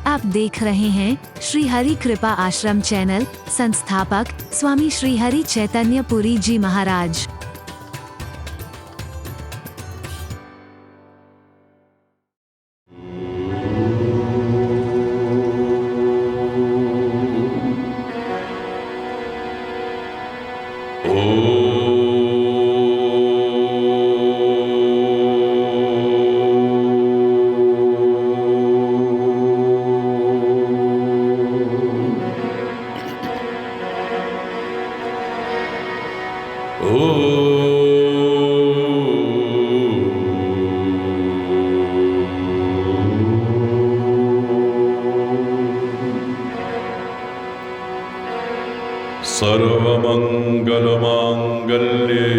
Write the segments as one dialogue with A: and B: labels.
A: आप देख रहे हैं श्री हरि कृपा आश्रम चैनल। संस्थापक स्वामी श्री हरि चैतन्य पुरी जी महाराज।
B: सर्वमंगलमांगल्ये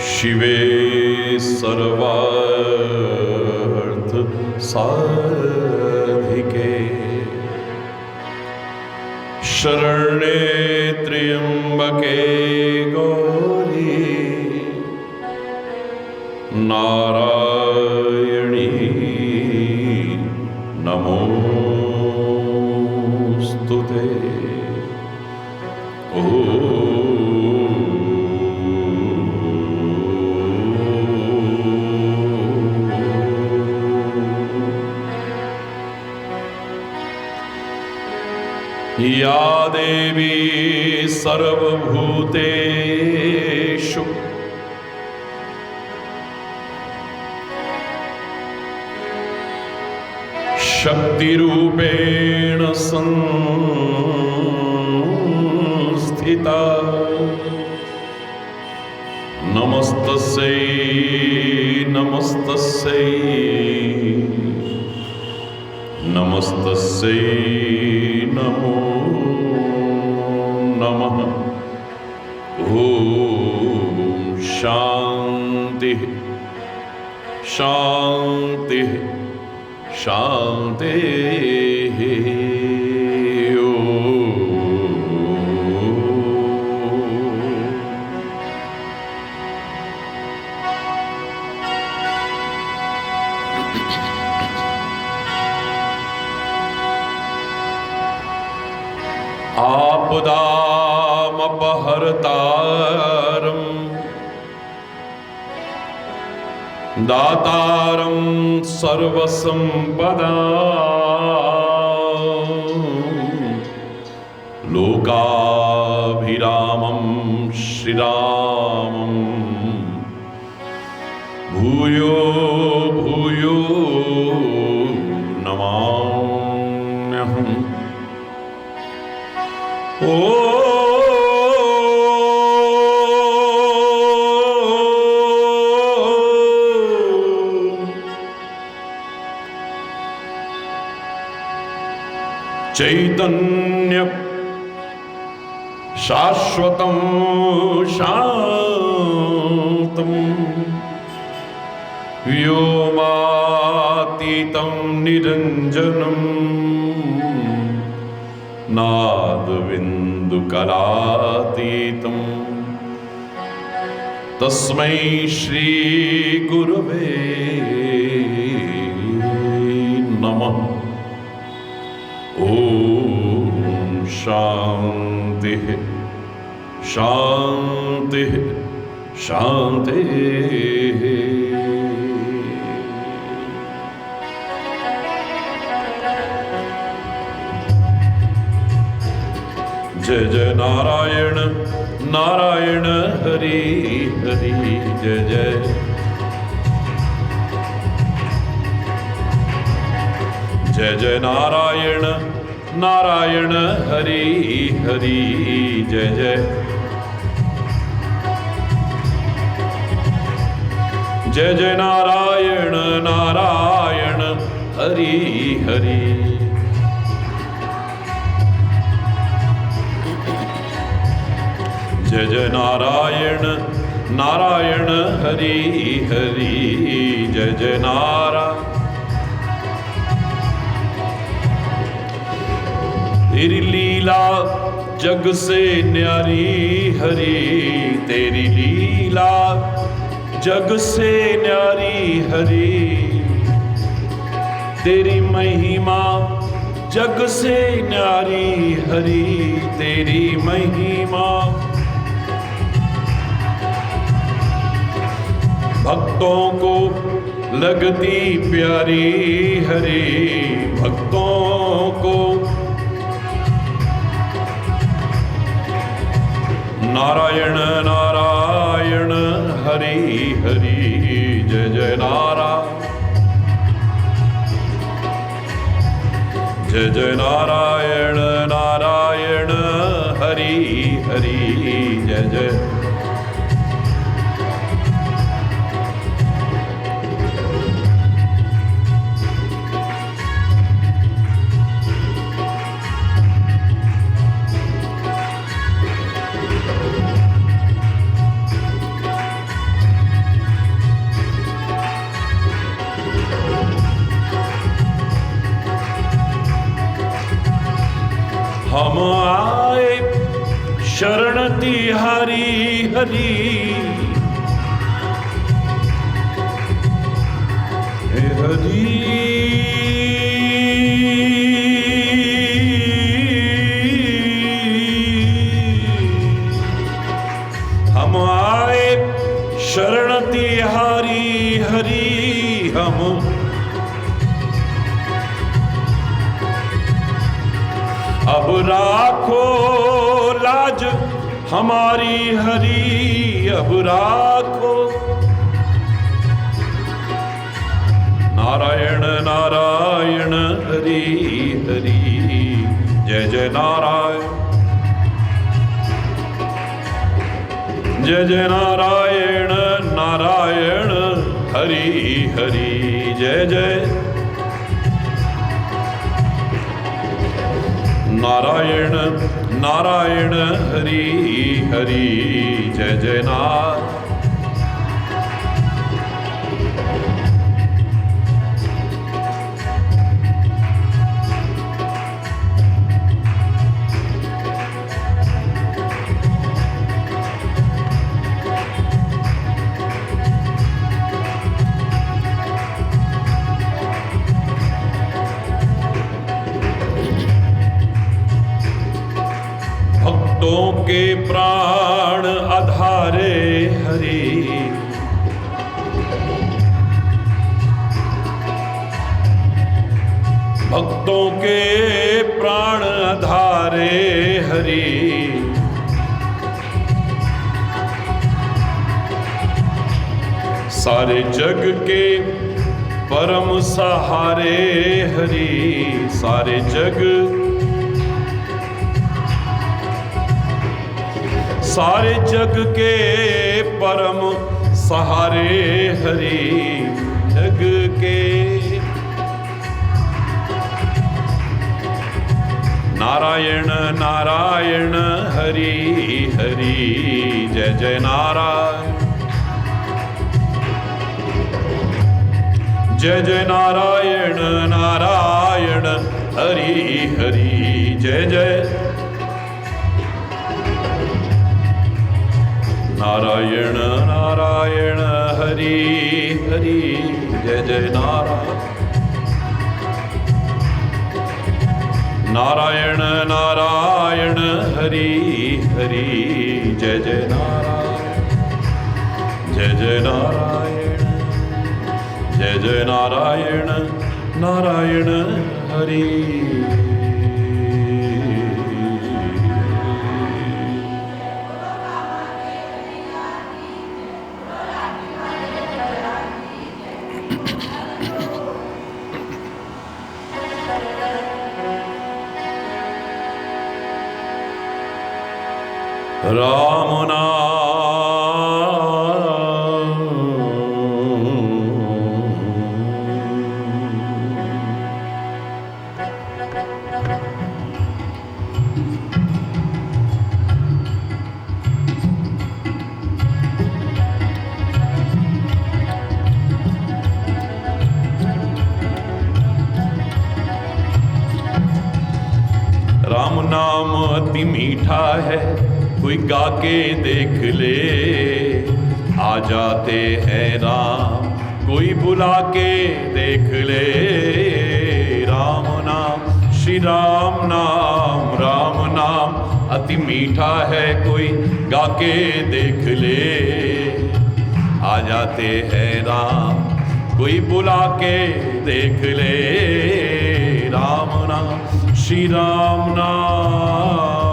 B: शिवे सर्वार्थ साधिके शरण्ये त्र्यंबके गौरी नारायणी नमोस्तुते। या देवी सर्वभूतेषु शक्तिरूपेण संस्थिता नमस्तस्यै नमस्तस्यै नमस्तस्यै नमो नमः। ओम शांति शांति शांति। आपदामपहर्तारं दातारं सर्वसंपदां लोकाभिरामं श्रीरामं भूयो भूयो नमाम्यहम्। चैतन्य शाश्वतं शांतं व्योमातीतं निरंजनं नादबिन्दुकलातीतं तस्मै श्री गुरवे नमः। ओम शांति शांति शांति। जय जय नारायण नारायण हरि हरि जय जय। जय जय नारायण नारायण हरि हरि जय जय। जय जय नारायण नारायण हरि हरि। जय जय नारायण नारायण हरि हरि जय जय नारायण। तेरी लीला जग से न्यारी हरि, तेरी लीला जग से न्यारी हरि, तेरी महिमा जग से न्यारी हरि, तेरी महिमा भक्तों को लगती प्यारी हरि, भक्तों को। नारायण नारायण हरि हरि, जय जय नारायण, जय जय नारायण नारायण हरि हरि, जय जय। हम आए शरण तिहारी हरि, हे हरि। हम आए शरण तिहारी हरि, हम अब राखो लाज हमारी हरि, अब राखो। नारायण नारायण हरि हरि, जय जय नारायण, जय जय नारायण नारायण हरि हरि, जय जय नारायण नारायण हरि हरि, जय जय नारायण। भक्तों के प्राण आधारे हरि, भक्तों के प्राण आधारे हरि, सारे जग के परम सहारे हरि, सारे जग सारे जग के परम सहारे हरि, जग के। नारायण नारायण हरि हरि, जय जय नारायण, जय जय नारायण नारायण हरि हरि, जय जय नारायण नारायण हरि हरि, जय जय नारायण, नारायण नारायण हरि हरि, जय जय नारायण, जय जय नारायण, जय जय नारायण नारायण हरि। राम राम नाम अति मीठा है, कोई गा के देख ले। आ जाते हैं राम, कोई बुला के देख ले। श्री राम नाम अति मीठा है, कोई गा के देख ले। आ जाते हैं राम, कोई बुला के देख ले। राम नाम, श्री राम नाम।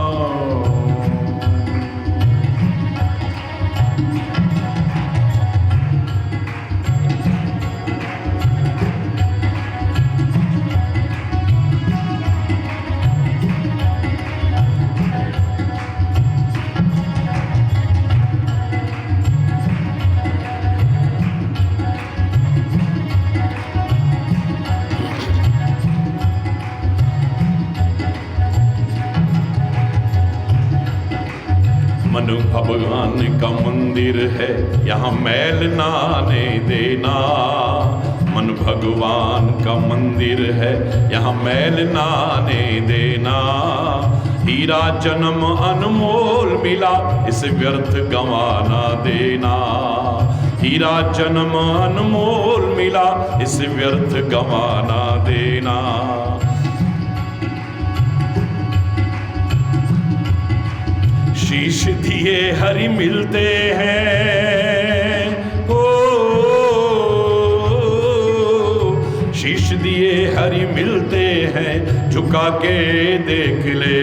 B: मन भगवान का मंदिर है, यहाँ मैल ना आने देना। मन भगवान का मंदिर है, यहाँ मैल ना आने देना। हीरा जन्म अनमोल मिला, इसे व्यर्थ गंवाना देना। हीरा जन्म अनमोल मिला, इसे व्यर्थ गंवाना देना। शीश दिए हरि मिलते हैं, ओ शीश दिए हरि मिलते हैं, झुका के देख ले।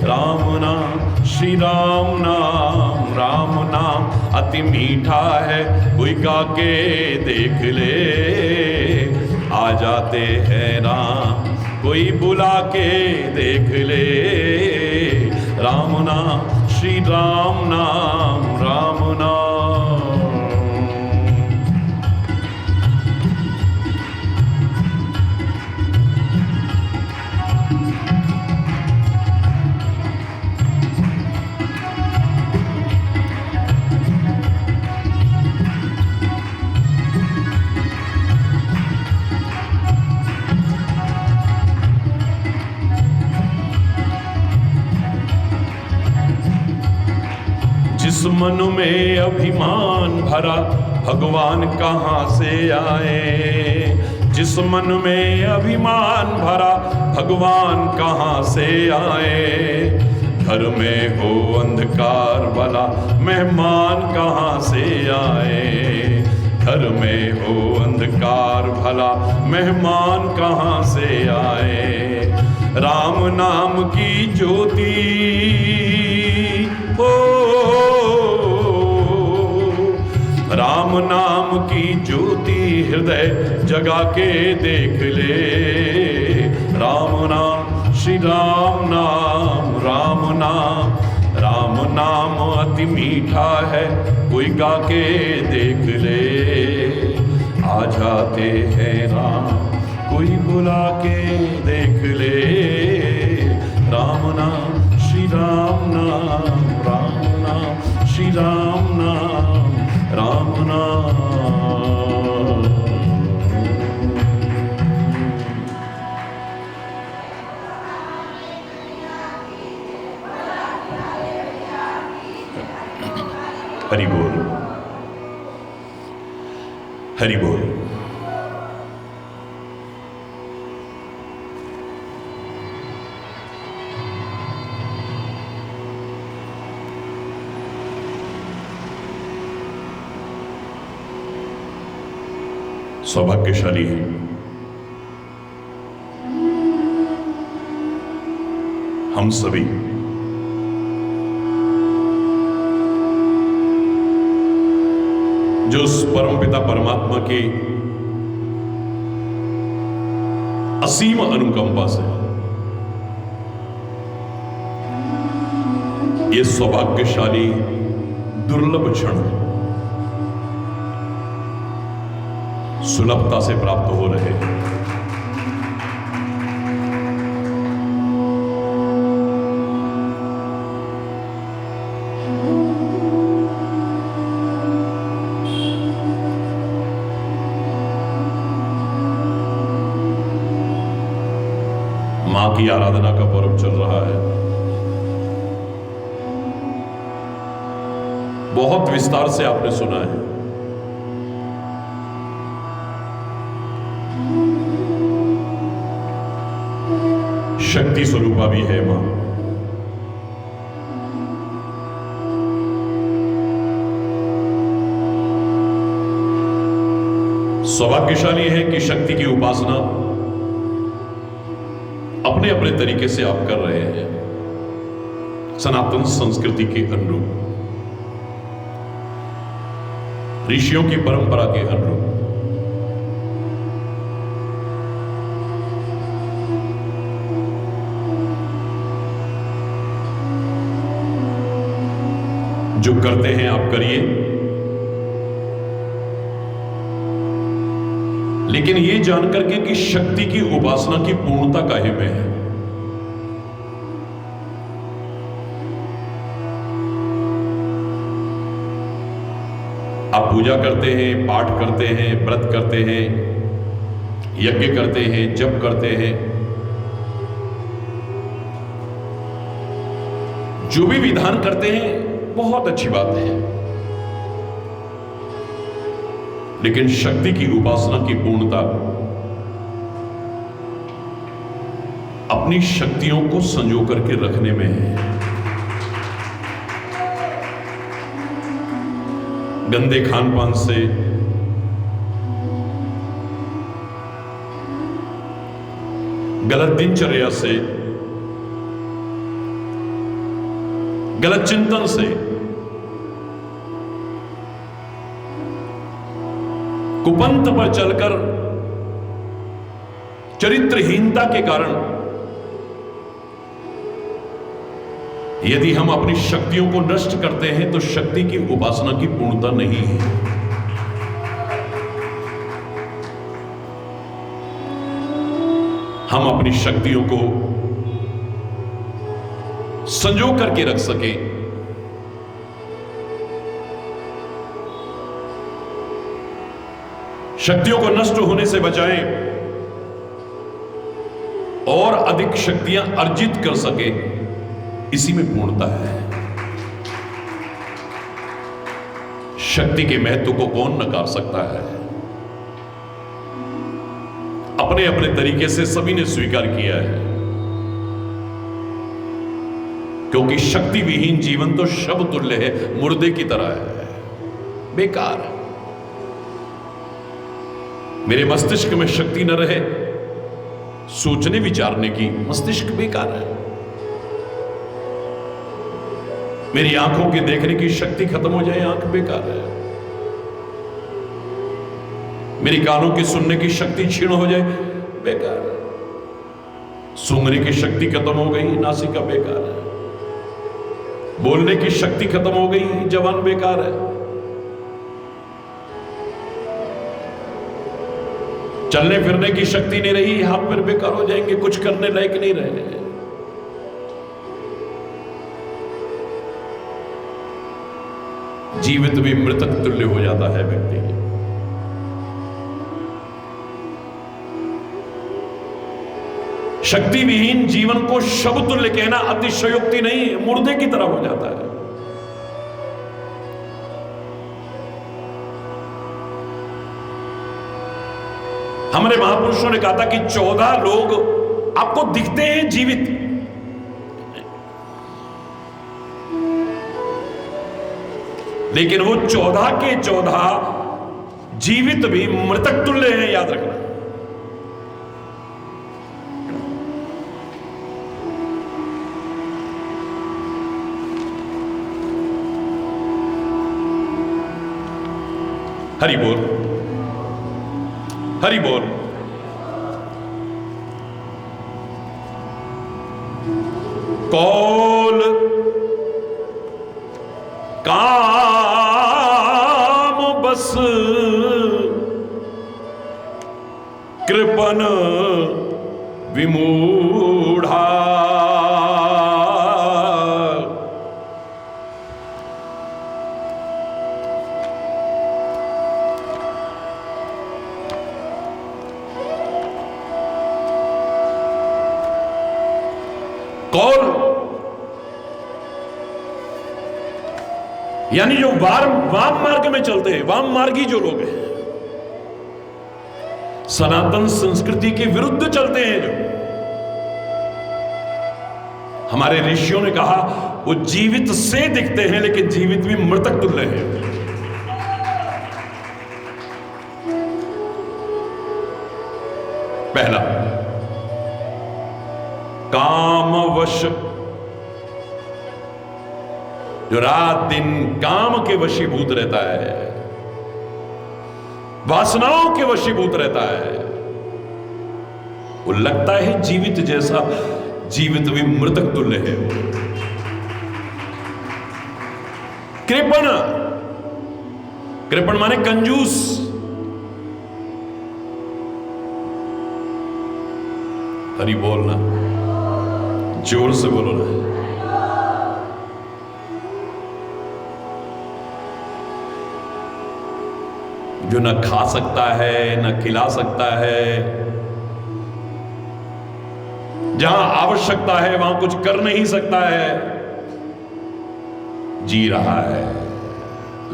B: राम नाम, श्री राम नाम अति मीठा है, कोई गा के देख ले। आ जाते हैं राम, कोई बुला के देख ले। राम नाम, श्री राम नाम। जिस मन में अभिमान भरा, भगवान कहाँ से आए। जिस मन में अभिमान भरा, भगवान कहाँ से आए। घर में हो अंधकार वाला, मेहमान कहाँ से आए। घर में हो अंधकार भला, मेहमान कहाँ से आए। राम नाम की ज्योति हो, राम नाम की ज्योति हृदय जगा के देख ले। राम नाम, श्री राम नाम। राम नाम अति मीठा है, कोई गा के देख ले। आ जाते हैं राम, कोई बुला के देख ले। राम नाम, श्री राम नाम। श्री राम नाम, राम नाम। हरि बोल, हरि बोल। सौभाग्यशाली है हम सभी जो उस परमपिता परमात्मा की असीम अनुकंपा से ये सौभाग्यशाली दुर्लभ क्षण सुलभता से प्राप्त हो रहे हैं। मां की आराधना का पर्व चल रहा है। बहुत विस्तार से आपने सुना है। शक्ति स्वरूपा भी है मां। सौभाग्यशाली है कि शक्ति की उपासना अपने अपने तरीके से आप कर रहे हैं, सनातन संस्कृति के अनुरूप, ऋषियों की परंपरा के अनुरूप। जो करते हैं आप करिए, लेकिन ये जानकर के कि शक्ति की उपासना की पूर्णता काहे में है। आप पूजा करते हैं, पाठ करते हैं, व्रत करते हैं, यज्ञ करते हैं, जप करते हैं, जो भी विधान करते हैं बहुत अच्छी बात है, लेकिन शक्ति की उपासना की पूर्णता अपनी शक्तियों को संजो करके रखने में है। गंदे खान पान से, गलत दिनचर्या से, गलत चिंतन से, कुपंथ पर चलकर चरित्रहीनता के कारण यदि हम अपनी शक्तियों को नष्ट करते हैं तो शक्ति की उपासना की पूर्णता नहीं है। हम अपनी शक्तियों को संजो करके रख सके, शक्तियों को नष्ट होने से बचाएं और अधिक शक्तियां अर्जित कर सके, इसी में पूर्णता है। शक्ति के महत्व को कौन नकार सकता है। अपने अपने तरीके से सभी ने स्वीकार किया है, क्योंकि शक्ति विहीन जीवन तो शव तुल्य है, मुर्दे की तरह है, बेकार है। मेरे मस्तिष्क में शक्ति न रहे सोचने विचारने की, मस्तिष्क बेकार है। मेरी आंखों के देखने की शक्ति खत्म हो जाए, आंख बेकार है। मेरी कानों की सुनने की शक्ति क्षीण हो जाए, बेकार है। सूंघने की शक्ति खत्म हो गई, नासिका बेकार है। बोलने की शक्ति खत्म हो गई, जवान बेकार है। चलने फिरने की शक्ति नहीं रही, हाथ पैर बेकार हो जाएंगे, कुछ करने लायक नहीं रहे। जीवित भी मृतक तुल्य हो जाता है व्यक्ति। शक्ति विहीन जीवन को शव तुल्य कहना अतिशयोक्ति नहीं, मुर्दे की तरह हो जाता है। हमारे महापुरुषों ने कहा था कि 14 लोग आपको दिखते हैं जीवित, लेकिन वो 14 के 14 जीवित भी मृतक तुल्य हैं, याद रखना। हरि बोल, हरि बोल। कौल काम बस कृपन विमूढ़ा, कौल यानी जो वाम मार्ग में चलते हैं, वाम मार्गी जो लोग हैं, सनातन संस्कृति के विरुद्ध चलते हैं, जो हमारे ऋषियों ने कहा वो जीवित से दिखते हैं लेकिन जीवित भी मृतक तुल्य हैं। पहला, कामवश, जो रात दिन काम के वशीभूत रहता है, वासनाओं के वशीभूत रहता है, वो लगता है जीवित जैसा, जीवित भी मृतक तुल्य है। कृपण, कृपण माने कंजूस। हरि बोलना, जोर से बोलो ना। जो न खा सकता है न खिला सकता है, जहां आवश्यकता है वहां कुछ कर नहीं सकता है, जी रहा है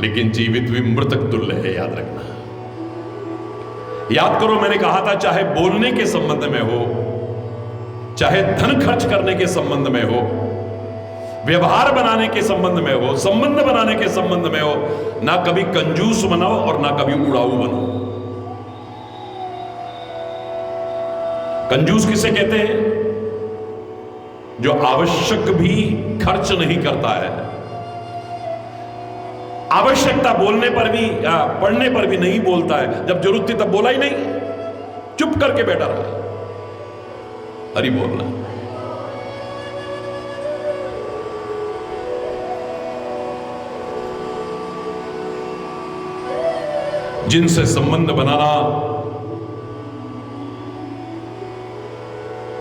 B: लेकिन जीवित भी मृतक तुल्य है। याद रखना, याद करो मैंने कहा था चाहे बोलने के संबंध में हो, चाहे धन खर्च करने के संबंध में हो, व्यवहार बनाने के संबंध में हो, संबंध बनाने के संबंध में हो, ना कभी कंजूस बनो और ना कभी उड़ाऊ बनो। कंजूस किसे कहते हैं? जो आवश्यक भी खर्च नहीं करता है, आवश्यकता बोलने पर भी पढ़ने पर भी नहीं बोलता है, जब जरूरत थी तब बोला ही नहीं, चुप करके बैठा रहा। हरि बोलना। जिनसे संबंध बनाना,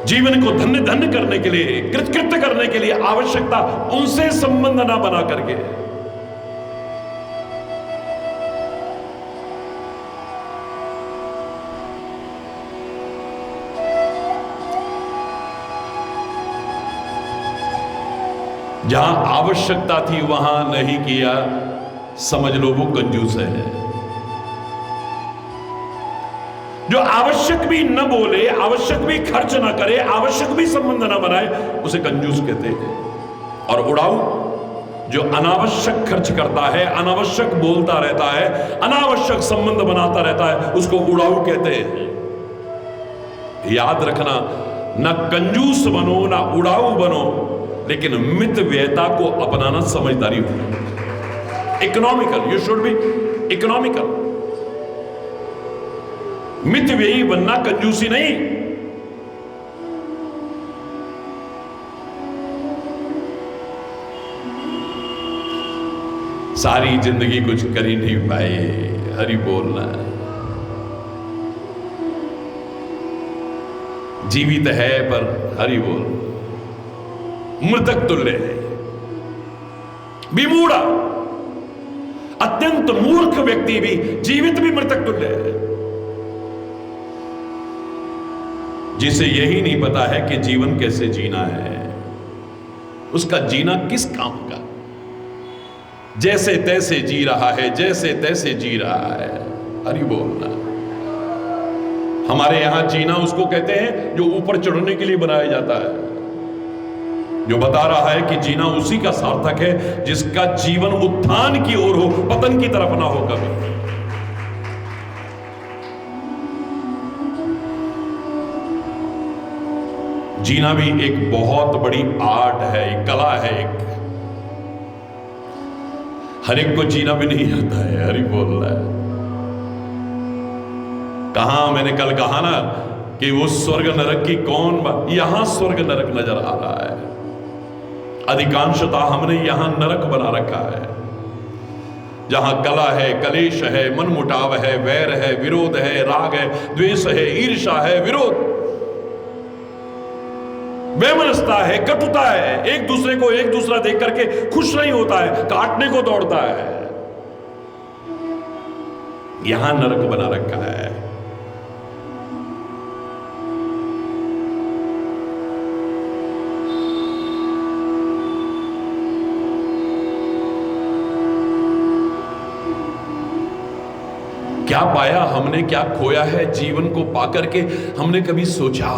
B: जीवन को धन्य धन्य करने के लिए, कृतकृत्य करने के लिए आवश्यकता, उनसे संबंध ना बना करके जहां आवश्यकता थी वहां नहीं किया, समझ लो वो कंजूस है। जो आवश्यक भी न बोले, आवश्यक भी खर्च ना करे, आवश्यक भी संबंध ना बनाए, उसे कंजूस कहते हैं। और उड़ाऊ, जो अनावश्यक खर्च करता है, अनावश्यक बोलता रहता है, अनावश्यक संबंध बनाता रहता है, उसको उड़ाऊ कहते हैं। याद रखना, ना कंजूस बनो ना उड़ाऊ बनो, लेकिन मित व्ययता को अपनाना समझदारी हो। Economical, you should be economical. मित व्ययी बनना, कंजूसी नहीं। सारी जिंदगी कुछ कर ही नहीं पाए, हरि बोलना। जीवित है पर हरि बोल, मृतक तुल्य है। विमूढ़, अत्यंत मूर्ख व्यक्ति भी जीवित भी मृतक तुल्य है, जिसे यही नहीं पता है कि जीवन कैसे जीना है, उसका जीना किस काम का, जैसे तैसे जी रहा है, जैसे तैसे जी रहा है। हरि बोलना। हमारे यहां जीना उसको कहते हैं जो ऊपर चढ़ने के लिए बनाया जाता है, जो बता रहा है कि जीना उसी का सार्थक है जिसका जीवन उत्थान की ओर हो, पतन की तरफ ना हो कभी। जीना भी एक बहुत बड़ी आर्ट है, एक कला है। एक हर एक को जीना भी नहीं आता है, हरि बोल रहा है। कहां, मैंने कल कहा ना कि वो स्वर्ग नरक की कौन बात, यहां स्वर्ग नरक नजर आ रहा है। अधिकांशतः हमने यहां नरक बना रखा है, जहां कला है, कलेश है, मनमुटाव है, वैर है, विरोध है, राग है, द्वेष है, ईर्ष्या है, विरोध, वैमनस्यता है, कटुता है, एक दूसरे को एक दूसरा देख करके खुश नहीं होता है, काटने को दौड़ता है। यहां नरक बना रखा है। क्या पाया हमने, क्या खोया है जीवन को पाकर के, हमने कभी सोचा?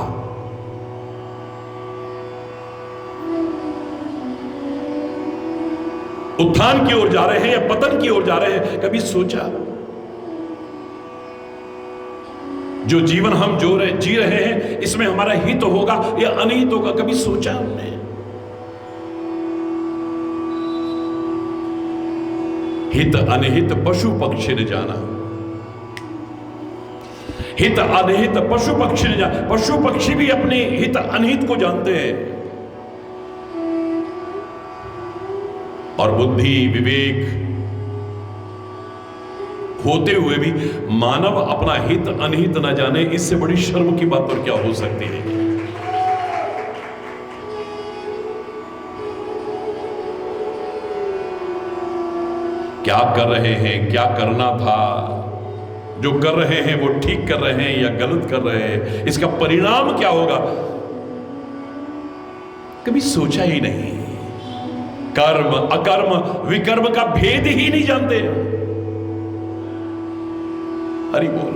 B: उत्थान की ओर जा रहे हैं या पतन की ओर जा रहे हैं? कभी सोचा? जो जीवन हम जी रहे हैं इसमें हमारा हित होगा या अनहित होगा? कभी सोचा हमने? हित अनहित पशु पक्षी ने जाना। हित अनहित पशु पक्षी ने जाना। पशु पक्षी भी अपने हित अनहित को जानते हैं, और बुद्धि विवेक होते हुए भी मानव अपना हित अनहित न जाने, इससे बड़ी शर्म की बात और क्या हो सकती है? क्या कर रहे हैं, क्या करना था, जो कर रहे हैं वो ठीक कर रहे हैं या गलत कर रहे हैं, इसका परिणाम क्या होगा, कभी सोचा ही नहीं। कर्म अकर्म विकर्म का भेद ही नहीं जानते। हरि बोल।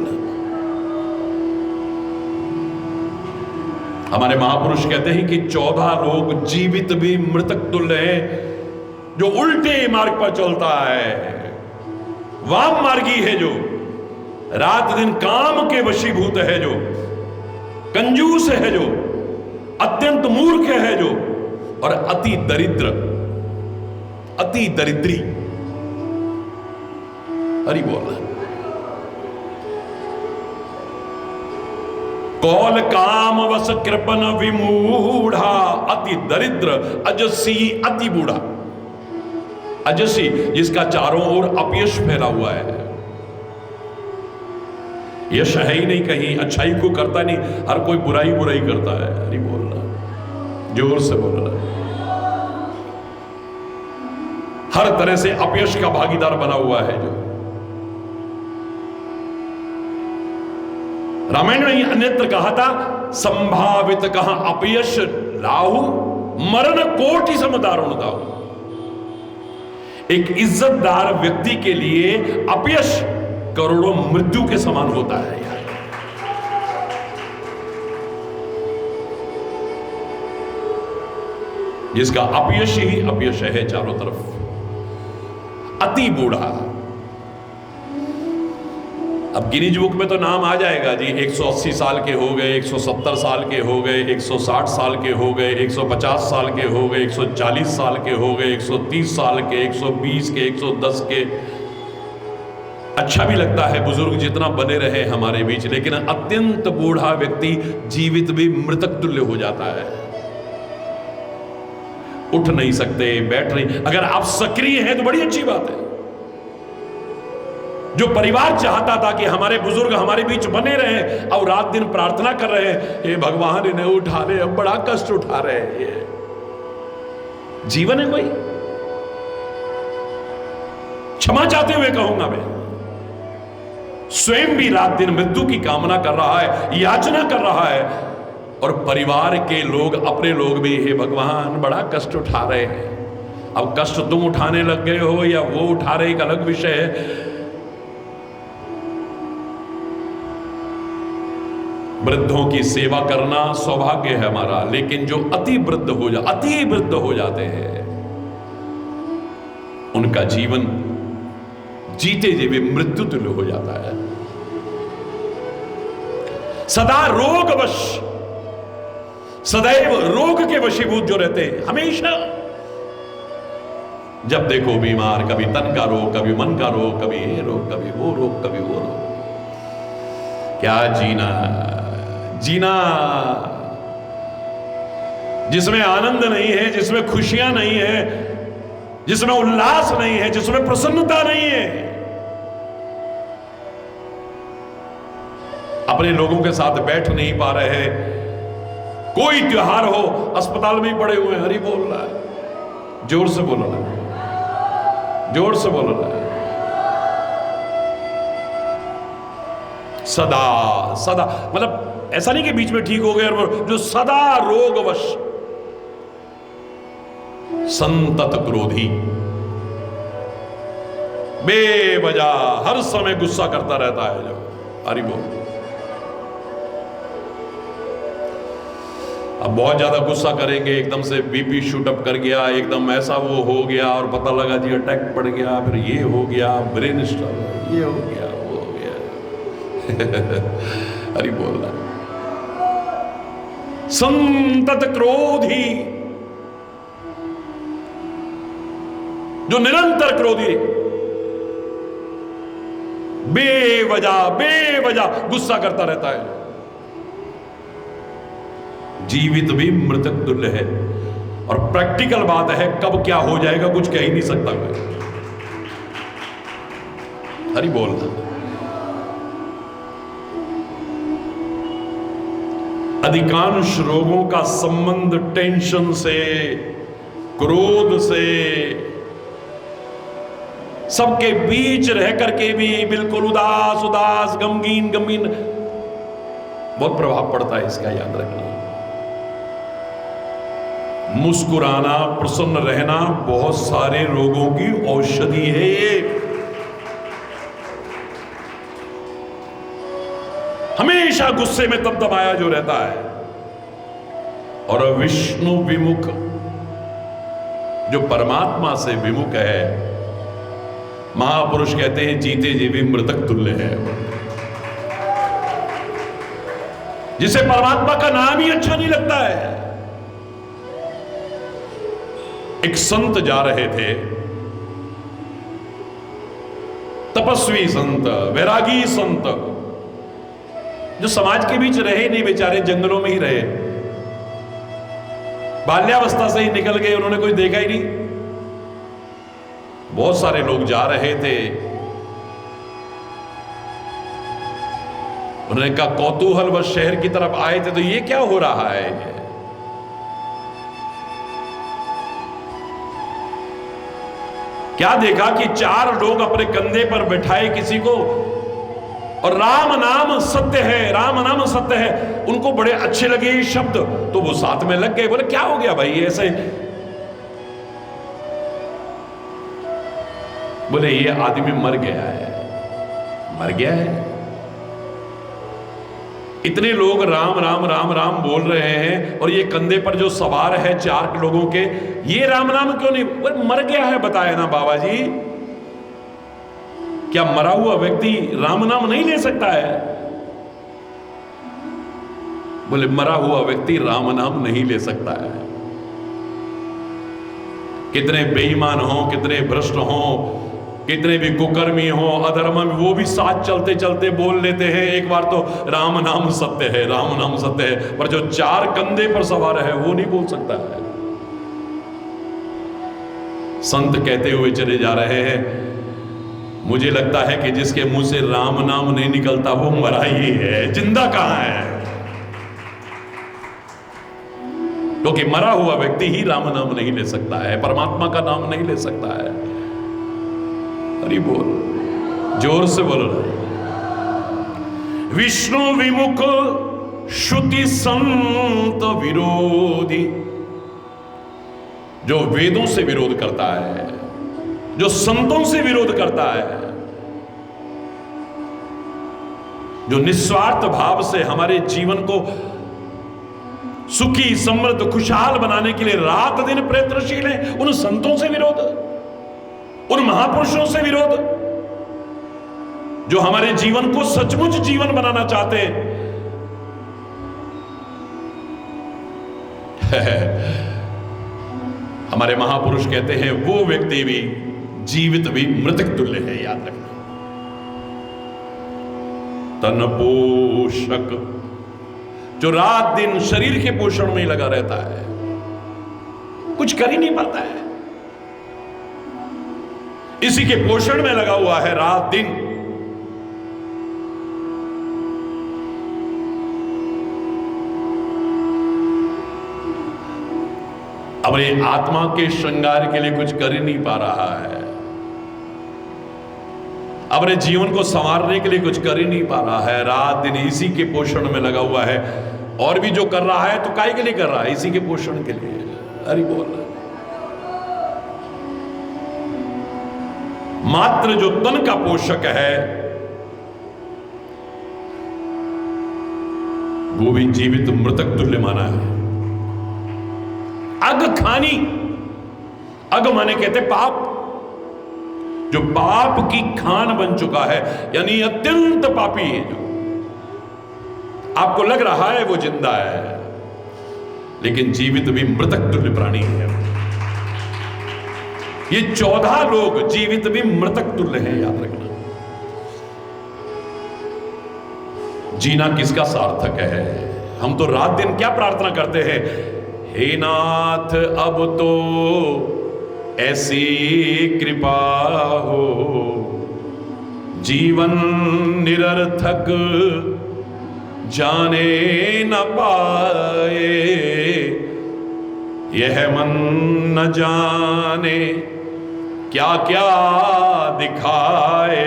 B: हमारे महापुरुष कहते हैं कि 14 लोग जीवित भी मृतक तुल्य हैं। जो उल्टे मार्ग पर चलता है, वाम मार्गी है, जो रात दिन काम के वशीभूत है, जो कंजूस है, जो अत्यंत मूर्ख है, जो और अति दरिद्र, अति दरिद्री। हरि बोल। कौल काम वस कृपन विमूढ़ा, अति दरिद्र अजसी अति बूढ़ा। अजसी जिसका चारों ओर अपयश फैला हुआ है, यश है ही नहीं कहीं, अच्छाई को करता नहीं, हर कोई बुराई बुराई करता है। अरे बोल रहा, जोर से बोल रहा, हर तरह से अपयश का भागीदार बना हुआ है। जो रामायण ने अन्यत्र कहा था, संभावित कहा अपयश लाहु, मरण कोटि समदारुण दाहु। एक इज्जतदार व्यक्ति के लिए अपयश करोड़ों मृत्यु के समान होता है यार। जिसका अपयश ही अपयश है चारों तरफ। अति बूढ़ा, अब गिनीज बुक में तो नाम आ जाएगा जी, 180 साल के हो गए, 170 साल के हो गए, 160 साल के हो गए, 150 साल के हो गए, 140 साल के हो गए, 130 साल के, 120 के, 110 के। अच्छा भी लगता है बुजुर्ग जितना बने रहे हमारे बीच, लेकिन अत्यंत बूढ़ा व्यक्ति जीवित भी मृतक तुल्य हो जाता है। उठ नहीं सकते, बैठ नहीं। अगर आप सक्रिय हैं तो बड़ी अच्छी बात है। जो परिवार चाहता था कि हमारे बुजुर्ग हमारे बीच बने रहे और रात दिन प्रार्थना कर रहे हैं, ये भगवान इन्हें उठा ले, अब बड़ा कष्ट उठा रहे हैं, ये जीवन है कोई? क्षमा चाहते हुए कहूंगा मैं, स्वयं भी रात दिन मृत्यु की कामना कर रहा है, याचना कर रहा है, और परिवार के लोग, अपने लोग भी, हे भगवान बड़ा कष्ट उठा रहे हैं। अब कष्ट तुम उठाने लग गए हो या वो उठा रहे, एक अलग विषय है। वृद्धों की सेवा करना सौभाग्य है हमारा, लेकिन जो अति वृद्ध हो जाते हैं, उनका जीवन जीते जी भी मृत्यु तुल्य हो जाता है। सदा रोगवश, सदैव रोग के वशीभूत जो रहते हैं, हमेशा जब देखो बीमार, कभी तन का रोग, कभी मन का रोग, कभी ये रोग, कभी वो रोग, कभी वो रोग। क्या जीना जिसमें आनंद नहीं है, जिसमें खुशियां नहीं है, जिसमें उल्लास नहीं है, जिसमें प्रसन्नता नहीं है। अपने लोगों के साथ बैठ नहीं पा रहे हैं। कोई त्योहार हो, अस्पताल में ही पड़े हुए हैं। हरि बोल रहा है, जोर से बोल रहा है, जोर से बोल रहा है। सदा सदा, मतलब ऐसा नहीं कि बीच में ठीक हो गए, और जो सदा रोगवश, संतत क्रोधी, बेवजह हर समय गुस्सा करता रहता है। जो हरि बोल, अब बहुत ज्यादा गुस्सा करेंगे, एकदम से बीपी शूट अप कर गया, एकदम ऐसा वो हो गया और पता लगा जी अटैक पड़ गया, फिर ये हो गया, ब्रेन स्ट्रोक, ये हो गया, वो हो गया। हरि बोल रहा संतत क्रोधी, जो निरंतर क्रोधी, बेवजह गुस्सा करता रहता है, जीवित भी मृतक तुल्य है। और प्रैक्टिकल बात है, कब क्या हो जाएगा कुछ कह ही नहीं सकता मैं। हरि बोल। अधिकांश रोगों का संबंध टेंशन से, क्रोध से, सबके बीच रह करके भी बिल्कुल उदास गमगीन बहुत प्रभाव पड़ता है इसका, याद रखना। मुस्कुराना, प्रसन्न रहना बहुत सारे रोगों की औषधि है ये। हमेशा गुस्से में तब-तबाया जो रहता है, और विष्णु विमुख, जो परमात्मा से विमुख है, महापुरुष कहते हैं जीते जी भी मृतक तुल्य है। जिसे परमात्मा का नाम ही अच्छा नहीं लगता है। एक संत जा रहे थे, तपस्वी संत, वैरागी संत, जो समाज के बीच रहे नहीं, बेचारे जंगलों में ही रहे, बाल्यावस्था से ही निकल गए, उन्होंने कोई देखा ही नहीं। बहुत सारे लोग जा रहे थे, उन्होंने कहा कौतूहलवश शहर की तरफ आए थे, तो ये क्या हो रहा है? क्या देखा कि 4 लोग अपने कंधे पर बैठाए किसी को, और राम नाम सत्य है, राम नाम सत्य है। उनको बड़े अच्छे लगे ये शब्द, तो वो साथ में लग गए। बोले क्या हो गया भाई ऐसे? बोले ये आदमी मर गया है। मर गया है? इतने लोग राम राम राम राम बोल रहे हैं, और ये कंधे पर जो सवार है 4 लोगों के, ये राम नाम क्यों नहीं? बोले मर गया है। बताया ना बाबा जी, क्या मरा हुआ व्यक्ति राम नाम नहीं ले सकता है? बोले मरा हुआ व्यक्ति राम नाम नहीं ले सकता है। कितने बेईमान हो, कितने भ्रष्ट हो, कितने भी कुकर्मी हो, अधर्म में, वो भी साथ चलते चलते बोल लेते हैं एक बार तो राम नाम सत्य है, राम नाम सत्य है। पर जो 4 कंधे पर सवार है वो नहीं बोल सकता है। संत कहते हुए चले जा रहे हैं, मुझे लगता है कि जिसके मुंह से राम नाम नहीं निकलता वो मरा ही है, जिंदा कहां है? क्योंकि मरा हुआ व्यक्ति ही राम नाम नहीं ले सकता है, परमात्मा का नाम नहीं ले सकता है। हरि बोल, जोर से बोलो। विष्णु विमुख श्रुति संत विरोधी, जो वेदों से विरोध करता है, जो संतों से विरोध करता है, जो निस्वार्थ भाव से हमारे जीवन को सुखी, समृद्ध, खुशहाल बनाने के लिए रात दिन प्रयत्नशील है, उन संतों से विरोध, उन महापुरुषों से विरोध, जो हमारे जीवन को सचमुच जीवन बनाना चाहते हैं। हमारे महापुरुष कहते हैं वो व्यक्ति भी जीवित भी मृतक तुल्य है, याद रखना। तन पोषक, जो रात दिन शरीर के पोषण में लगा रहता है, कुछ कर ही नहीं पाता है, इसी के पोषण में लगा हुआ है रात दिन। अपने आत्मा के श्रृंगार के लिए कुछ कर ही नहीं पा रहा है, अपने जीवन को संवारने के लिए कुछ कर ही नहीं पा रहा है, रात दिन इसी के पोषण में लगा हुआ है। और भी जो कर रहा है तो काय के लिए कर रहा है? इसी के पोषण के लिए। हरि बोल। मात्र जो तन का पोषक है वो भी जीवित मृतक तुल्य माना है। अखानी, अग माने कहते पाप, जो पाप की खान बन चुका है, यानी अत्यंत पापी है, जो आपको लग रहा है वो जिंदा है, लेकिन जीवित भी मृतक तुल्य प्राणी है। ये 14 लोग जीवित भी मृतक तुल्य हैं, याद रखना। जीना किसका सार्थक है? हम तो रात दिन क्या प्रार्थना करते हैं, हे नाथ अब तो ऐसी कृपा हो, जीवन निरर्थक जाने न पाए, यह मन न जाने क्या क्या दिखाए,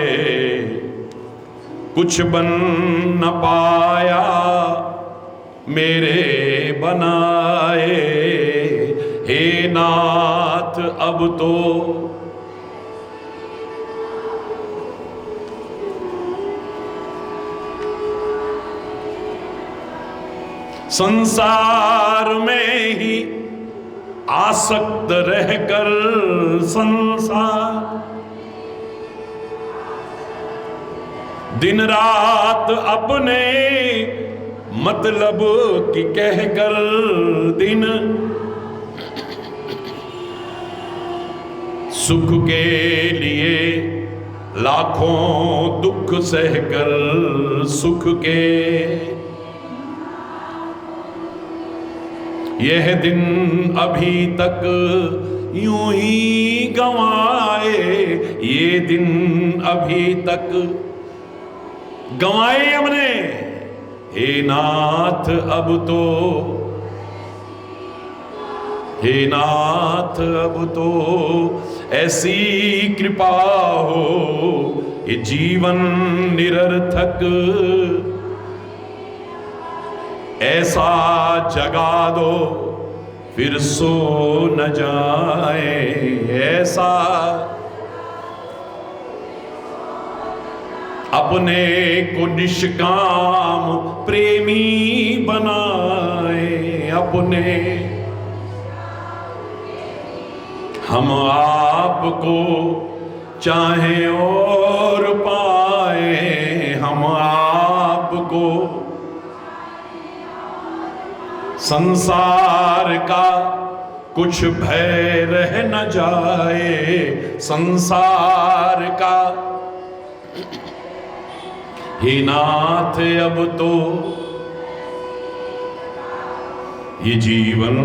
B: कुछ बन न पाया मेरे बनाए, हे नाथ अब तो संसार में ही आसक्त रहकर, संसार दिन रात अपने मतलब की कहकर, दिन सुख के लिए लाखों दुख सहकर, सुख के यह दिन अभी तक यूं ही गंवाए, ये दिन अभी तक गंवाए हमने, हे नाथ अब तो, हे नाथ अब तो ऐसी कृपा हो, ये जीवन निरर्थक ऐसा जगा दो फिर सो न जाए, ऐसा अपने को निष्काम प्रेमी बनाए, अपने हम आपको चाहे और पाए, हम आपको संसार का कुछ भय रह न जाए, संसार का हे नाथ अब तो ये जीवन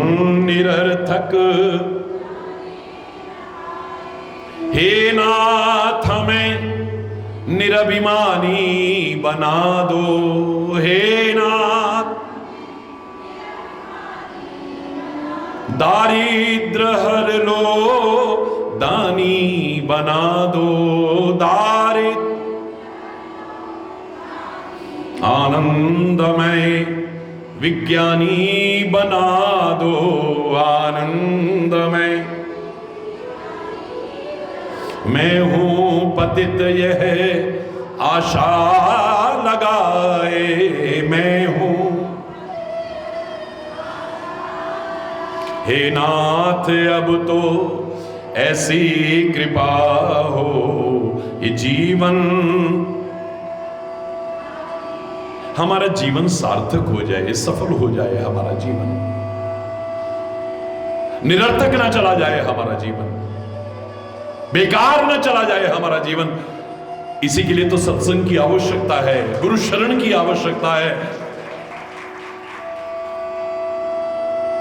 B: निरर्थक, हे नाथ हमें निरभिमानी बना दो, हे नाथ दारिद्र हर लो दानी बना दो, दारिद्र आनंदमय विज्ञानी बना दो, आनंदमय मैं हूं पतित यह आशा लगाए, मैं हूं हे नाथ अब तो ऐसी कृपा हो, ये जीवन हमारा जीवन सार्थक हो जाए, सफल हो जाए, हमारा जीवन निरर्थक ना चला जाए, हमारा जीवन बेकार ना चला जाए, हमारा जीवन। इसी के लिए तो सत्संग की आवश्यकता है, गुरु शरण की आवश्यकता है,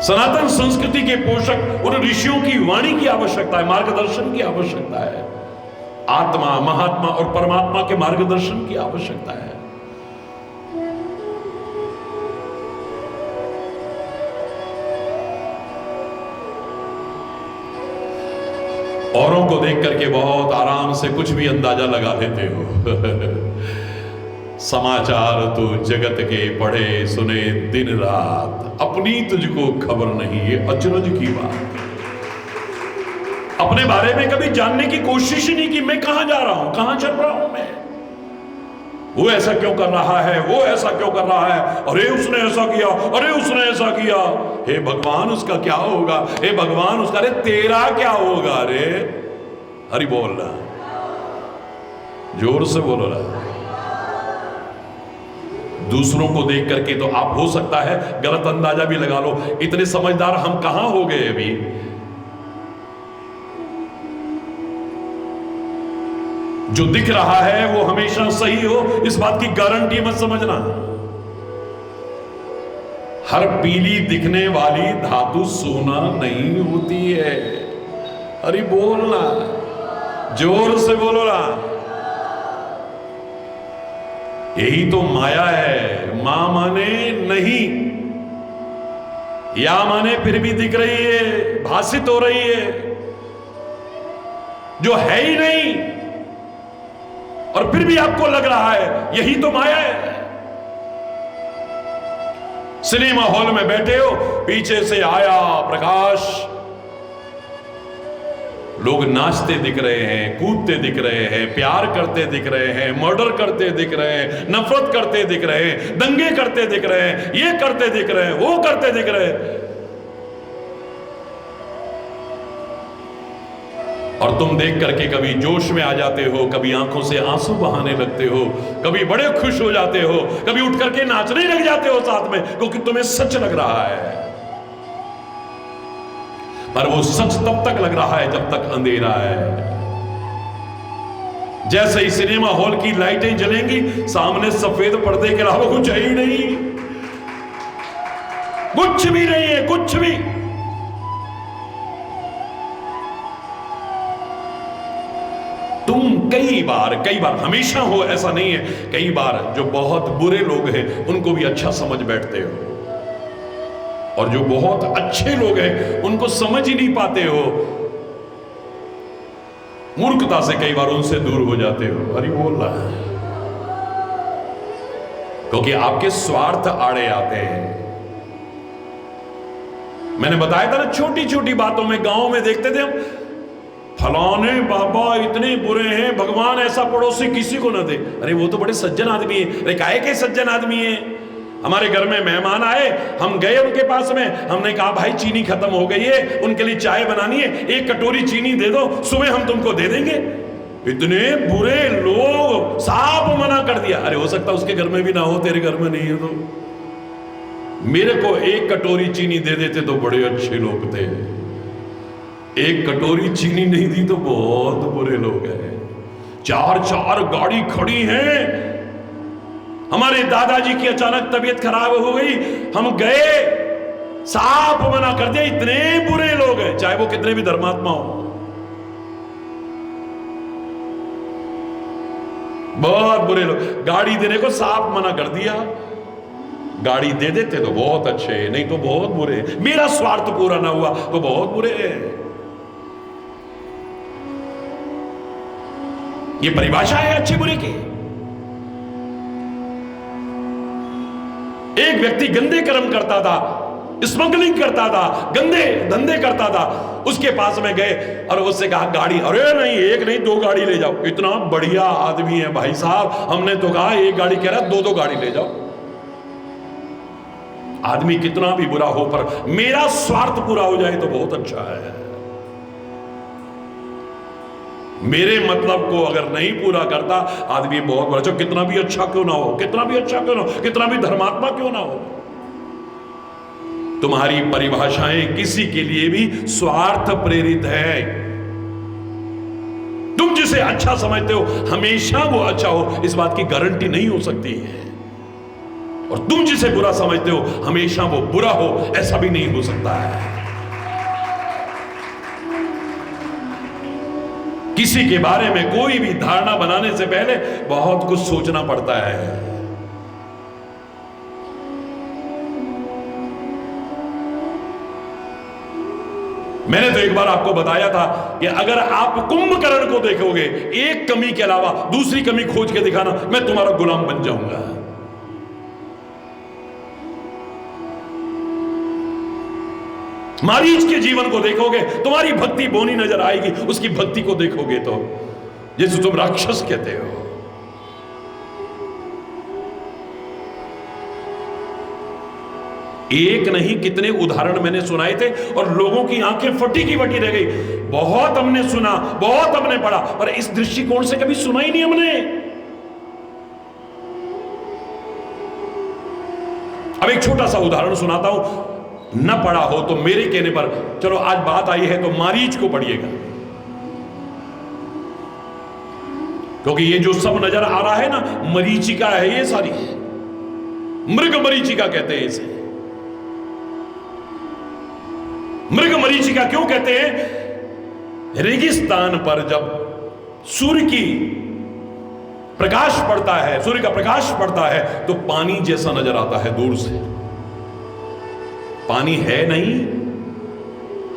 B: सनातन संस्कृति के पोषक उन ऋषियों की वाणी की आवश्यकता है, मार्गदर्शन की आवश्यकता है, आत्मा महात्मा और परमात्मा के मार्गदर्शन की आवश्यकता है। औरों को देख करके बहुत आराम से कुछ भी अंदाजा लगा लेते हो समाचार तो जगत के पढ़े सुने दिन रात, अपनी तुझको खबर नहीं, ये अचरज की बात। अपने बारे में कभी जानने की कोशिश ही नहीं की मैं कहां जा रहा हूं, कहां चल रहा हूं मैं। वो ऐसा क्यों कर रहा है, वो ऐसा क्यों कर रहा है, अरे उसने ऐसा किया, अरे उसने ऐसा किया। हे भगवान उसका क्या होगा, हे भगवान उसका, अरे तेरा क्या होगा। अरे हरि बोल रहा, जोर से बोलो रहा। दूसरों को देख करके तो आप हो सकता है गलत अंदाजा भी लगा लो, इतने समझदार हम कहां हो गए अभी। जो दिख रहा है वो हमेशा सही हो इस बात की गारंटी मत समझना। हर पीली दिखने वाली धातु सोना नहीं होती है। अरे बोलना, जोर से बोलो ना। यही तो माया है। मां माने नहीं, या माने फिर भी दिख रही है, भासित हो रही है, जो है ही नहीं और फिर भी आपको लग रहा है, यही तो माया है। सिनेमा हॉल में बैठे हो, पीछे से आया प्रकाश, लोग नाचते दिख रहे हैं, कूदते दिख रहे हैं, प्यार करते दिख रहे हैं, मर्डर करते दिख रहे हैं, नफरत करते दिख रहे हैं, दंगे करते दिख रहे हैं, ये करते दिख रहे हैं, वो करते दिख रहे हैं, और तुम देख करके कभी जोश में आ जाते हो, कभी आंखों से आंसू बहाने लगते हो, कभी बड़े खुश हो जाते हो, कभी उठ करके नाचने लग जाते हो साथ में, क्योंकि तुम्हें सच लग रहा है। पर वो सच तब तक लग रहा है जब तक अंधेरा है। जैसे ही सिनेमा हॉल की लाइटें जलेंगी, सामने सफेद पर्दे के अलावा कुछ है ही नहीं, कुछ भी नहीं है, कुछ भी। तुम कई बार हमेशा हो ऐसा नहीं है, कई बार जो बहुत बुरे लोग हैं उनको भी अच्छा समझ बैठते हो, और जो बहुत अच्छे लोग हैं उनको समझ ही नहीं पाते हो, मूर्खता से कई बार उनसे दूर हो जाते हो। अरे बोल रहा है, क्योंकि आपके स्वार्थ आड़े आते हैं। मैंने बताया था ना, छोटी छोटी बातों में गांव में देखते थे हम, फलाने बाबा इतने बुरे हैं, भगवान ऐसा पड़ोसी किसी को ना दे। अरे वो तो बड़े सज्जन आदमी है। अरे काहे के सज्जन आदमी है? हमारे घर में मेहमान आए, हम गए उनके पास में, हमने कहा भाई चीनी खत्म हो गई है, उनके लिए चाय बनानी है, एक कटोरी चीनी दे दो, सुबह हम तुमको दे देंगे। इतने बुरे लोग, साफ मना कर दिया। अरे हो सकता उसके घर में भी ना हो, तेरे घर में नहीं है तो मेरे को एक कटोरी चीनी दे देते तो बड़े अच्छे लोग थे। एक कटोरी चीनी नहीं दी तो बहुत बुरे लोग हैं। चार चार गाड़ी खड़ी हैं। हमारे दादाजी की अचानक तबीयत खराब हो गई, हम गए, साफ मना कर दिया। इतने बुरे लोग हैं, चाहे वो कितने भी धर्मात्मा हो, बहुत बुरे लोग। गाड़ी देने को साफ मना कर दिया। गाड़ी दे देते तो बहुत अच्छे, नहीं तो बहुत बुरे। मेरा स्वार्थ पूरा ना हुआ तो बहुत बुरे हैं। ये परिभाषा है अच्छे बुरे की। एक व्यक्ति गंदे कर्म करता था, स्मगलिंग करता था, गंदे धंधे करता था, उसके पास में गए और उससे कहा गाड़ी, अरे नहीं एक नहीं दो गाड़ी ले जाओ। इतना बढ़िया आदमी है भाई साहब, हमने तो कहा एक गाड़ी कह रहा दो दो गाड़ी ले जाओ। आदमी कितना भी बुरा हो, पर मेरा स्वार्थ पूरा हो जाए तो बहुत अच्छा है। मेरे मतलब को अगर नहीं पूरा करता आदमी बहुत बड़ा, चाहे कितना भी अच्छा क्यों ना हो, कितना भी अच्छा क्यों ना हो, कितना भी धर्मात्मा क्यों ना हो। तुम्हारी परिभाषाएं किसी के लिए भी स्वार्थ प्रेरित है। तुम जिसे अच्छा समझते हो हमेशा वो अच्छा हो, इस बात की गारंटी नहीं हो सकती है। और तुम जिसे बुरा समझते हो हमेशा वो बुरा हो, ऐसा भी नहीं हो सकता है। किसी के बारे में कोई भी धारणा बनाने से पहले बहुत कुछ सोचना पड़ता है। मैंने तो एक बार आपको बताया था कि अगर आप कुंभकर्ण को देखोगे, एक कमी के अलावा दूसरी कमी खोज के दिखाना, मैं तुम्हारा गुलाम बन जाऊंगा। मारीच के जीवन को देखोगे, तुम्हारी भक्ति बोनी नजर आएगी। उसकी भक्ति को देखोगे तो जैसे तुम राक्षस कहते हो। एक नहीं कितने उदाहरण मैंने सुनाए थे और लोगों की आंखें फटी की फटी रह गई। बहुत हमने सुना, बहुत हमने पढ़ा, पर इस दृष्टिकोण से कभी सुना ही नहीं हमने। अब एक छोटा सा उदाहरण सुनाता हूं, न पढ़ा हो तो मेरे कहने पर, चलो आज बात आई है तो मारीच को पढ़िएगा, क्योंकि ये जो सब नजर आ रहा है ना, मरीचिका है ये सारी, मृग मरीचिका कहते हैं इसे। मृग मरीचिका क्यों कहते हैं? रेगिस्तान पर जब सूर्य की प्रकाश पड़ता है, सूर्य का प्रकाश पड़ता है तो पानी जैसा नजर आता है दूर से। पानी है नहीं,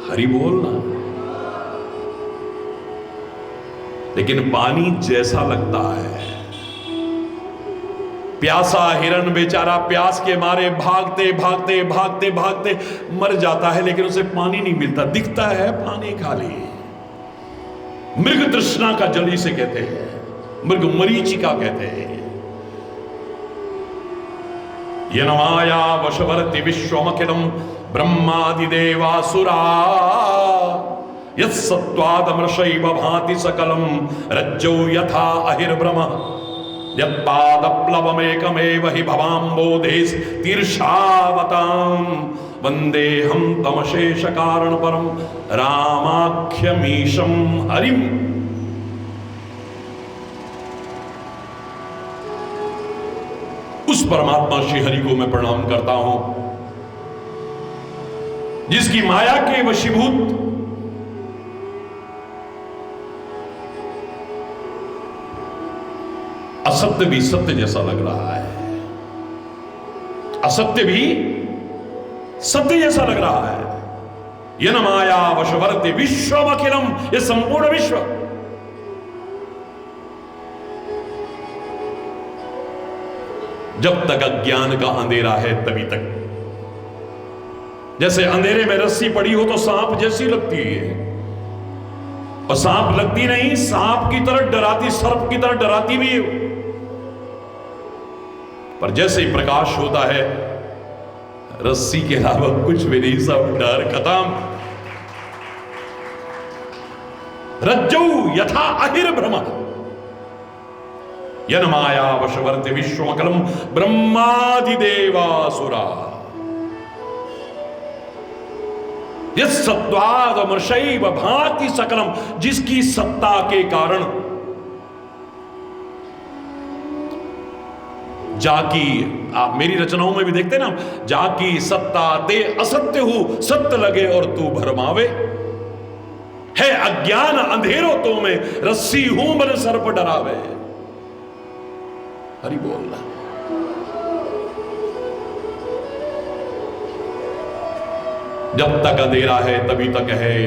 B: हरि बोलना, लेकिन पानी जैसा लगता है। प्यासा हिरन बेचारा प्यास के मारे भागते भागते भागते भागते मर जाता है, लेकिन उसे पानी नहीं मिलता, दिखता है पानी खाली। मृग तृष्णा का जल इसे कहते हैं, मृग मरीचिका कहते हैं। यनमाया वशवर्ति विश्वमखिलम ब्रह्मादिदेवासुरा यत्सत्त्वादमर्षैव भाति सकलम रज्जौ यथा अहिर्ब्रह्म यत्पादप्लवमेकमेव हि भवाम्बोधेस्तीर्षावतां वन्देऽहं तमशेष कारण परम रामाख्यमीशं हरिम। उस परमात्मा श्री हरि को मैं प्रणाम करता हूं, जिसकी माया के वशीभूत असत्य भी सत्य जैसा लग रहा है, असत्य भी सत्य जैसा लग रहा है। यह न माया वशवर्ति विश्वमखिलम, यह संपूर्ण विश्व। जब तक अज्ञान का अंधेरा है तभी तक, जैसे अंधेरे में रस्सी पड़ी हो तो सांप जैसी लगती है, और सांप लगती नहीं, सांप की तरह डराती, सर्प की तरह डराती भी है। पर जैसे ही प्रकाश होता है, रस्सी के अलावा कुछ भी नहीं, सब डर खत्म। रज्जौ यथा अहिर्ब्रह्म यन माया वशवर्ति विश्वमखिलम ब्रह्मादिदेवासुरा यत्सत्त्वादमर्षैव भाति सकलम, जिसकी सत्ता के कारण जाकी, आप मेरी रचनाओं में भी देखते ना, जाकी सत्ता दे असत्य हूं, सत्य लगे और तू भरमावे। है अज्ञान अंधेरों तो में, रस्सी हूं मन सर्प डरावे। हरि बोलना। जब तक अंधेरा है तभी तक है।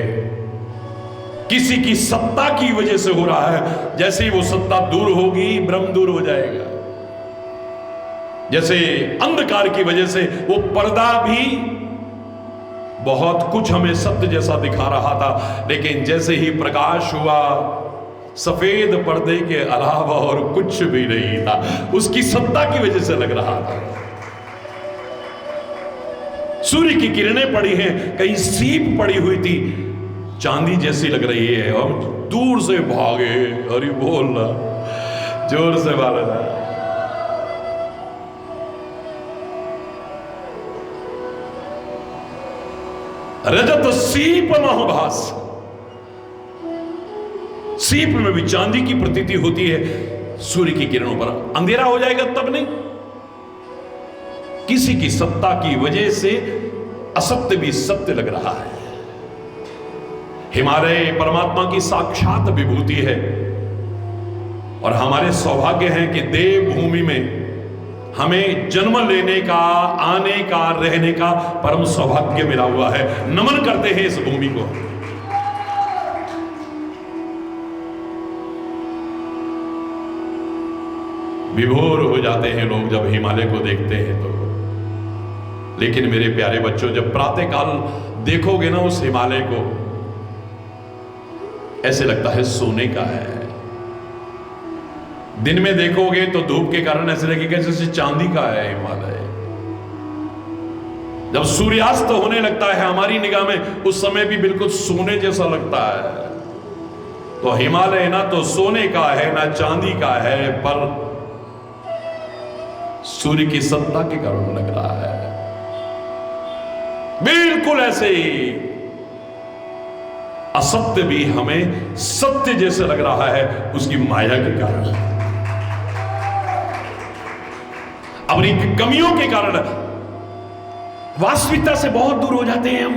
B: किसी की सत्ता की वजह से हो रहा है, जैसे ही वो सत्ता दूर होगी ब्रह्म दूर हो जाएगा। जैसे अंधकार की वजह से वो पर्दा भी बहुत कुछ हमें सत्य जैसा दिखा रहा था, लेकिन जैसे ही प्रकाश हुआ, सफेद पर्दे के अलावा और कुछ भी नहीं था, उसकी सत्ता की वजह से लग रहा था। सूर्य की किरणें पड़ी हैं, कहीं सीप पड़ी हुई थी, चांदी जैसी लग रही है, और दूर से भागे, अरे बोलना, जोर से बोलना। रजत सीप महाभास, सीप में भी चांदी की प्रतीति होती है। सूर्य की किरणों पर अंधेरा हो जाएगा तब नहीं, किसी की सत्ता की वजह से असत्य भी सत्य लग रहा है। हिमालय परमात्मा की साक्षात विभूति है, और हमारे सौभाग्य है कि देवभूमि में हमें जन्म लेने का, आने का, रहने का परम सौभाग्य मिला हुआ है। नमन करते हैं इस भूमि को। विभोर हो जाते हैं लोग जब हिमालय को देखते हैं तो, लेकिन मेरे प्यारे बच्चों, जब प्रातःकाल देखोगे ना उस हिमालय को, ऐसे लगता है सोने का है। दिन में देखोगे तो धूप के कारण ऐसे लगेगा जैसे चांदी का है हिमालय। जब सूर्यास्त होने लगता है हमारी निगाह में, उस समय भी बिल्कुल सोने जैसा लगता है। तो हिमालय ना तो सोने का है ना चांदी का है, पर सूर्य की सत्ता के कारण लग रहा है। बिल्कुल ऐसे ही असत्य भी हमें सत्य जैसे लग रहा है, उसकी माया के कारण, अपनी कमियों के कारण वास्तविकता से बहुत दूर हो जाते हैं हम।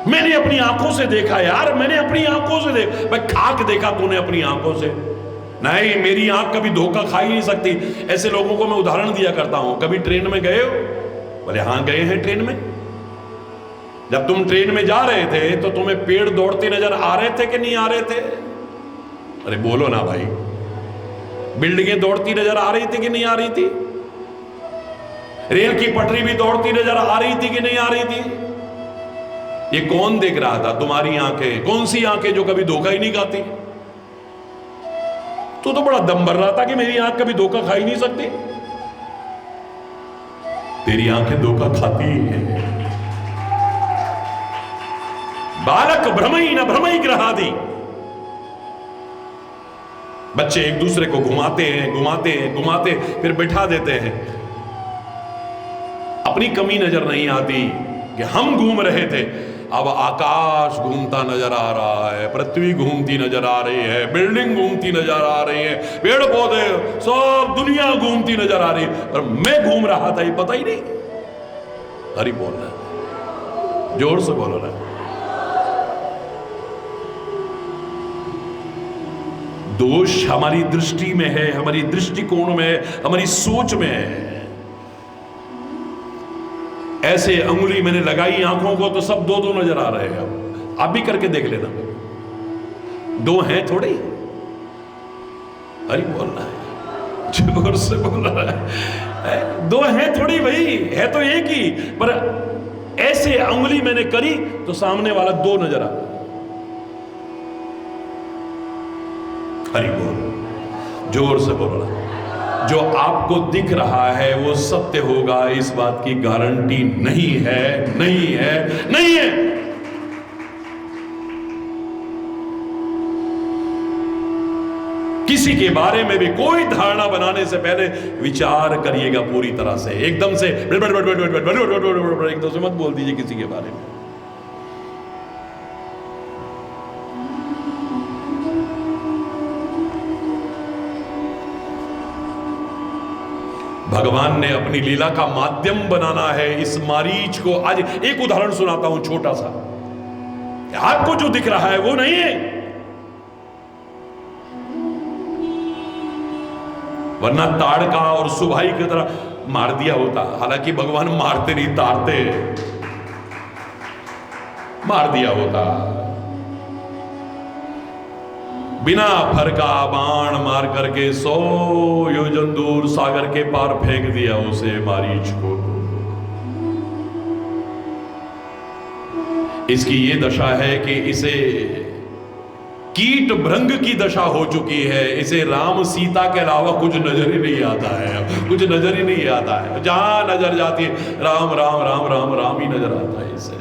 B: मैंने अपनी आंखों से देखा यार, मैंने अपनी आंखों से देखा। भाई खाक देखा तूने अपनी आंखों से? नहीं, मेरी आंख कभी धोखा खा ही नहीं सकती। ऐसे लोगों को मैं उदाहरण दिया करता हूं। कभी ट्रेन में गए हो? बोले हाँ गए हैं ट्रेन में। जब तुम ट्रेन में जा रहे थे तो तुम्हें पेड़ दौड़ते नजर आ रहे थे कि नहीं आ रहे थे? अरे बोलो ना भाई। बिल्डिंगें दौड़ती नजर आ रही थी कि नहीं आ रही थी? रेल की पटरी भी दौड़ती नजर आ रही थी कि नहीं आ रही थी? ये कौन देख रहा था? तुम्हारी आंखें। कौन सी आंखें जो कभी धोखा ही नहीं खाती? तो बड़ा दम भर रहा था कि मेरी आंख कभी धोखा खा ही नहीं सकती। तेरी आंखें धोखा खाती है। बालक भ्रमई न भ्रमई ग्रहादि। बच्चे एक दूसरे को घुमाते हैं, घुमाते हैं, घुमाते, फिर बिठा देते हैं। अपनी कमी नजर नहीं आती कि हम घूम रहे थे, अब आकाश घूमता नजर आ रहा है, पृथ्वी घूमती नजर आ रही है, बिल्डिंग घूमती नजर आ रही है, पेड़ पौधे सब दुनिया घूमती नजर आ रही है, और मैं घूम रहा था, ये पता ही नहीं। हरि बोल रहा है, जोर से बोल रहा है। दोष हमारी दृष्टि में है, हमारी दृष्टिकोण में है, हमारी सोच में है। ऐसे अंगुली मैंने लगाई आंखों को तो सब दो दो नजर आ रहे हैं। आप भी करके देख लेना। दो हैं थोड़े। अरे बोल रहा है, जोर से बोल रहा है। दो हैं थोड़ी भाई, है तो एक ही, पर ऐसे अंगुली मैंने करी तो सामने वाला दो नजर आ रहा। हरि बोल, जोर से बोल रहा है। जो आपको दिख रहा है वो सत्य होगा, इस बात की गारंटी नहीं है, नहीं है, नहीं है। किसी के बारे में भी कोई धारणा बनाने से पहले विचार करिएगा पूरी तरह से। एकदम से एकदम से मत बोल दीजिए किसी के बारे में। भगवान ने अपनी लीला का माध्यम बनाना है इस मारीच को। आज एक उदाहरण सुनाता हूं छोटा सा। आपको जो दिख रहा है वो नहीं है, वरना ताड़का और सुभाई की तरह मार दिया होता। हालांकि भगवान मारते नहीं, तारते, मार दिया होता। बिना फर का बाण मार करके 100 योजन दूर सागर के पार फेंक दिया उसे, मारीच को। इसकी ये दशा है कि इसे कीट भृंग की दशा हो चुकी है। इसे राम सीता के अलावा कुछ नजर ही नहीं आता है, कुछ नजर ही नहीं आता है। जहां नजर जाती है राम राम राम राम राम ही नजर आता है इसे।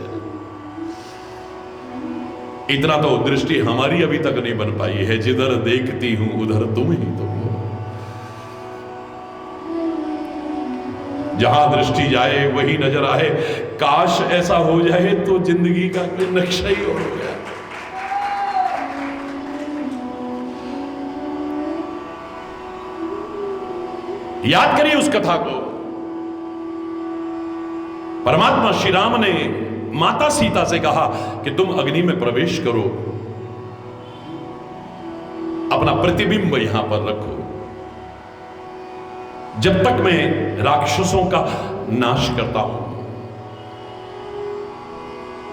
B: इतना तो दृष्टि हमारी अभी तक नहीं बन पाई है। जिधर देखती हूं उधर तुम ही तुम हो। जहां दृष्टि जाए वही नजर आए। काश ऐसा हो जाए तो जिंदगी का कोई नक्शा ही हो गया। याद करिए उस कथा को। परमात्मा श्री राम ने माता सीता से कहा कि तुम अग्नि में प्रवेश करो, अपना प्रतिबिंब यहां पर रखो, जब तक मैं राक्षसों का नाश करता हूं,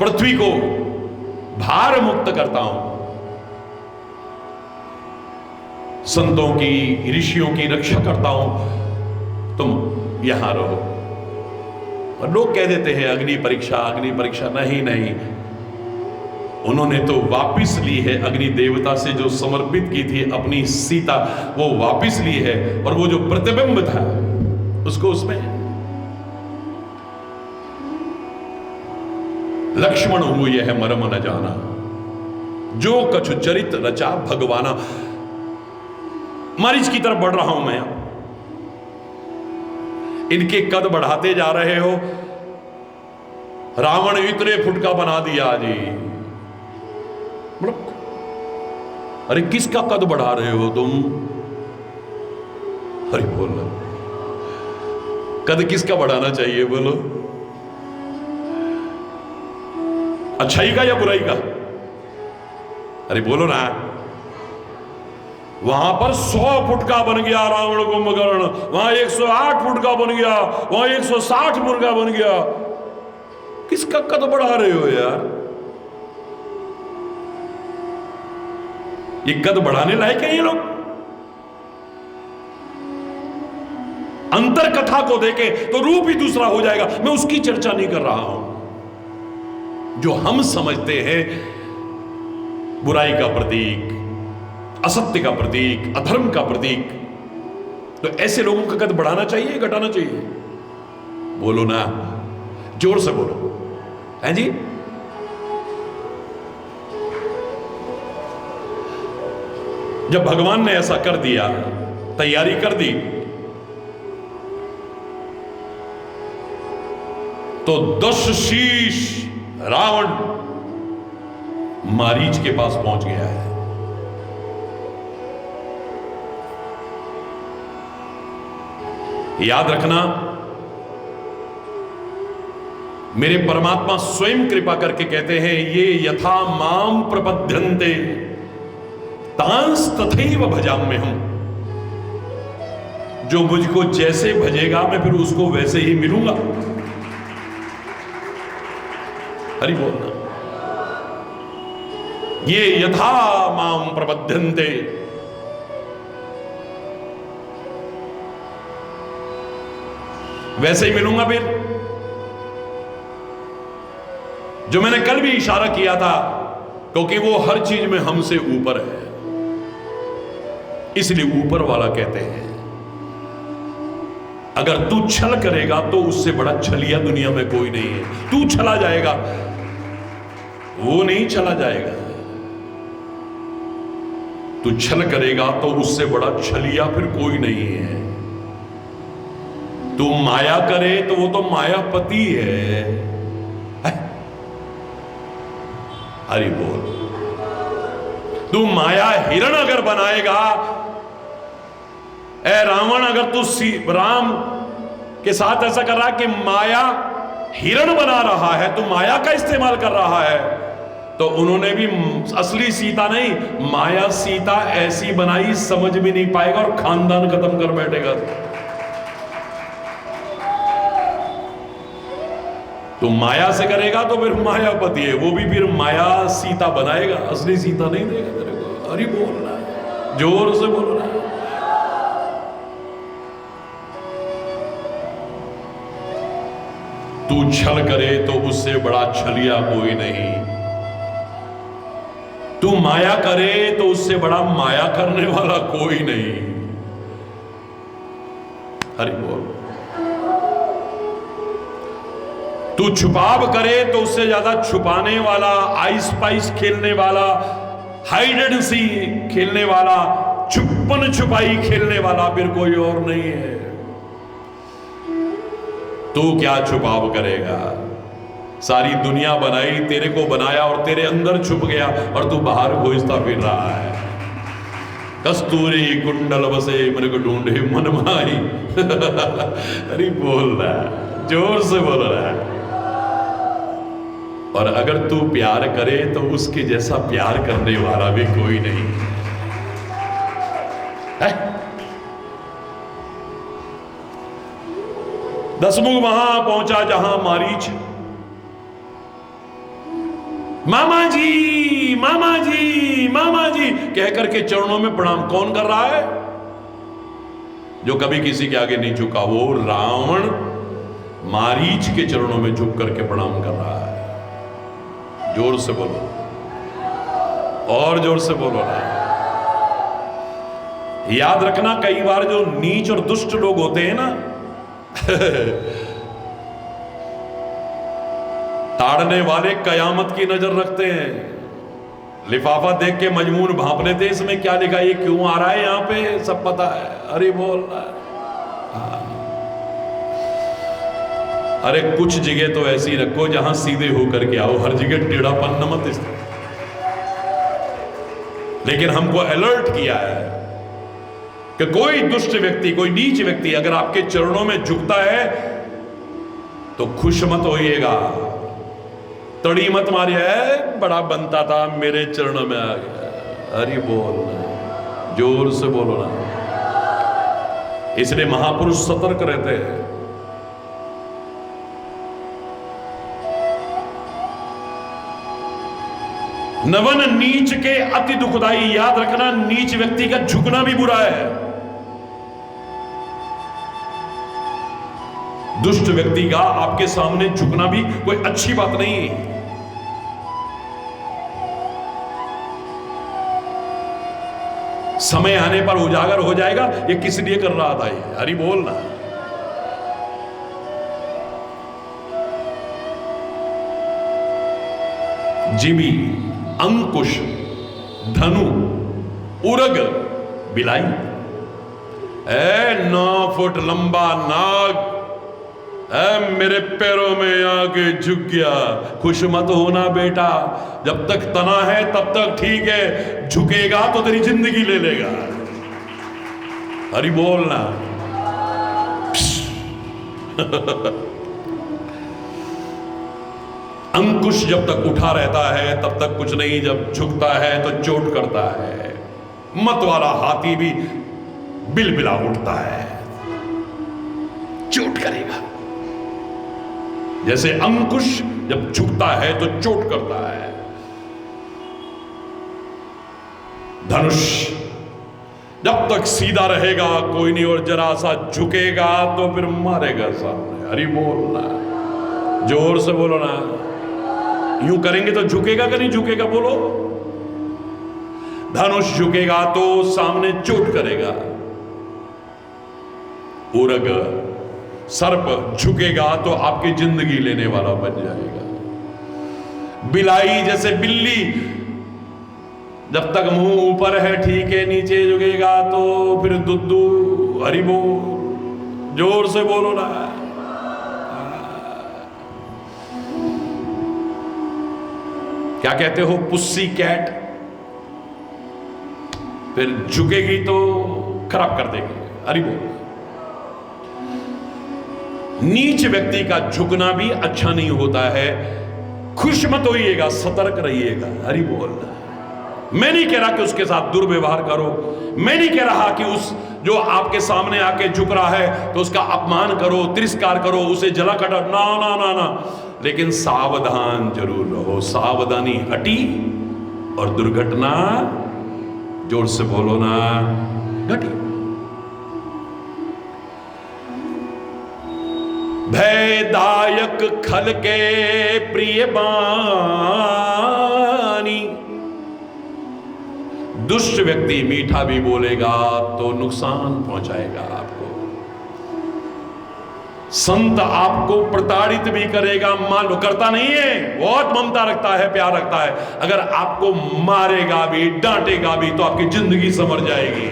B: पृथ्वी को भार मुक्त करता हूं, संतों की ऋषियों की रक्षा करता हूं, तुम यहां रहो। और लोग कह देते हैं अग्नि परीक्षा, अग्नि परीक्षा। नहीं नहीं, उन्होंने तो वापिस ली है अग्नि देवता से जो समर्पित की थी अपनी सीता, वो वापिस ली है। और वो जो प्रतिबिंब था उसको उसमें लक्ष्मण हुए यह मर्म न जाना, जो कछु चरित रचा भगवाना। मारीच की तरफ बढ़ रहा हूं मैं, इनके कद बढ़ाते जा रहे हो। रावण इतने फुट का बना दिया जी, मतलब अरे किसका कद बढ़ा रहे हो तुम? अरे बोलो, कद किसका बढ़ाना चाहिए बोलो? अच्छाई का या बुराई का? अरे बोलो ना। वहां पर 100 फुट का बन गया रावण कुंभकर्ण, वहां 108 फुट का बन गया, वहां 160 फुट का बन गया। किसका कद बढ़ा रहे हो यार? ये कद बढ़ाने लायक है ये लोग? अंतर कथा को देखे तो रूप ही दूसरा हो जाएगा। मैं उसकी चर्चा नहीं कर रहा हूं। जो हम समझते हैं बुराई का प्रतीक, असत्य का प्रतीक, अधर्म का प्रतीक, तो ऐसे लोगों का कद बढ़ाना चाहिए, घटाना चाहिए? बोलो ना, जोर से बोलो। हैं जी? जब भगवान ने ऐसा कर दिया, तैयारी कर दी, तो 10 शीश रावण मारीच के पास पहुंच गया है। याद रखना, मेरे परमात्मा स्वयं कृपा करके कहते हैं, ये यथा माम प्रपद्यन्ते तांस तथैव भजाम्यहम्। जो मुझको जैसे भजेगा मैं फिर उसको वैसे ही मिलूंगा। हरि बोलना। ये यथा माम प्रपद्यन्ते, वैसे ही मिलूंगा फिर। जो मैंने कल भी इशारा किया था, क्योंकि वो हर चीज में हमसे ऊपर है, इसलिए ऊपर वाला कहते हैं अगर तू छल करेगा तो उससे बड़ा छलिया दुनिया में कोई नहीं है। तू छला जाएगा, वो नहीं चला जाएगा। तू छल करेगा तो उससे बड़ा छलिया फिर कोई नहीं है। तू माया करे तो वो तो मायापति है। हरि बोल। तू माया हिरण अगर बनाएगा, ए रावण, अगर तू राम के साथ ऐसा कर रहा है कि माया हिरण बना रहा है, तू माया का इस्तेमाल कर रहा है, तो उन्होंने भी असली सीता नहीं, माया सीता ऐसी बनाई, समझ भी नहीं पाएगा और खानदान खत्म कर बैठेगा। तो माया से करेगा तो फिर मायापति है, वो भी फिर माया सीता बनाएगा, असली सीता नहीं देगा तेरे को। अरे बोलना, जोर से बोलना। तू छल करे तो उससे बड़ा छलिया कोई नहीं। तू माया करे तो उससे बड़ा माया करने वाला कोई नहीं। हरि बोल। तू छुपाव करे तो उससे ज्यादा छुपाने वाला, आइस पाइस खेलने वाला, हाइड एंड सी खेलने वाला, छुपन छुपाई खेलने वाला फिर कोई और नहीं है। तू क्या छुपाव करेगा? सारी दुनिया बनाई, तेरे को बनाया और तेरे अंदर छुप गया और तू बाहर खोजता फिर रहा है। कस्तूरी कुंडल बसे मृग ढूंढे मन माही। अरे बोल रहा है, जोर से बोल रहा है। और अगर तू प्यार करे तो उसके जैसा प्यार करने वाला भी कोई नहीं है। दसमुख वहां पहुंचा जहां मारीच, मामा जी मामा जी मामा जी कह करके चरणों में प्रणाम कौन कर रहा है? जो कभी किसी के आगे नहीं झुका, वो रावण मारीच के चरणों में झुक करके प्रणाम कर रहा है। जोर से बोलो, और जोर से बोलो ना। याद रखना, कई बार जो नीच और दुष्ट लोग होते हैं ना, ताड़ने वाले कयामत की नजर रखते हैं। लिफाफा देख के मजमून भांप लेते हैं, इसमें क्या लिखा, ये क्यों आ रहा है यहां पे, सब पता है। अरे बोल रहा है। अरे कुछ जगह तो ऐसी रखो जहां सीधे होकर के आओ, हर जगह टेढ़ापन न मत इस्तेमाल। लेकिन हमको अलर्ट किया है कि कोई दुष्ट व्यक्ति, कोई नीच व्यक्ति अगर आपके चरणों में झुकता है तो खुश मत होइएगा, तड़ी मत मारिए, बड़ा बनता था मेरे चरणों में आ गया। अरे बोल, जोर से बोलो ना। इसलिए महापुरुष सतर्क रहते हैं। नवन नीच के अति दुखदाई, याद रखना, नीच व्यक्ति का झुकना भी बुरा है। दुष्ट व्यक्ति का आपके सामने झुकना भी कोई अच्छी बात नहीं है। समय आने पर उजागर हो जाएगा ये किस लिए कर रहा था ये। हरि बोल ना। जिमी, अंकुश, धनु, उरग, बिलाई, 9 फुट लंबा नाग मेरे पैरों में आके झुक गया। खुश मत होना बेटा, जब तक तना है तब तक ठीक है, झुकेगा तो तेरी जिंदगी ले लेगा। हरि बोलना। अंकुश जब तक उठा रहता है तब तक कुछ नहीं, जब झुकता है तो चोट करता है। मत वाला हाथी भी बिलबिला उठता है, चोट करेगा। जैसे अंकुश जब झुकता है तो चोट करता है। धनुष जब तक सीधा रहेगा कोई नहीं, और जरा सा झुकेगा तो फिर मारेगा सामने। हरि बोलना, जोर से बोलो ना। यूं करेंगे तो झुकेगा कि नहीं झुकेगा, बोलो। धनुष झुकेगा तो सामने चोट करेगा। उरग, सर्प झुकेगा तो आपकी जिंदगी लेने वाला बन जाएगा। बिलाई जैसे बिल्ली, जब तक मुंह ऊपर है ठीक है, नीचे झुकेगा तो फिर दुद्दू। हरि बोल, जोर से बोलो ना। क्या कहते हो, पुस्सी कैट, फिर झुकेगी तो खराब कर देगी। हरि बोल। नीच व्यक्ति का झुकना भी अच्छा नहीं होता है। खुश मत होइएगा, सतर्क रहिएगा। हरि बोल। मैं नहीं कह रहा कि उसके साथ दुर्व्यवहार करो, मैं नहीं कह रहा कि उस जो आपके सामने आके झुक रहा है तो उसका अपमान करो, तिरस्कार करो, उसे जला कटा, ना ना ना ना। लेकिन सावधान जरूर रहो। सावधानी हटी और दुर्घटना, जोर से बोलो ना, घटी। भयदायक खल के प्रिय बानी, दुष्ट व्यक्ति मीठा भी बोलेगा तो नुकसान पहुंचाएगा आपको। संत आपको प्रताड़ित भी करेगा, मान लो करता नहीं है, बहुत ममता रखता है, प्यार रखता है। अगर आपको मारेगा भी, डांटेगा भी तो आपकी जिंदगी संवर जाएगी।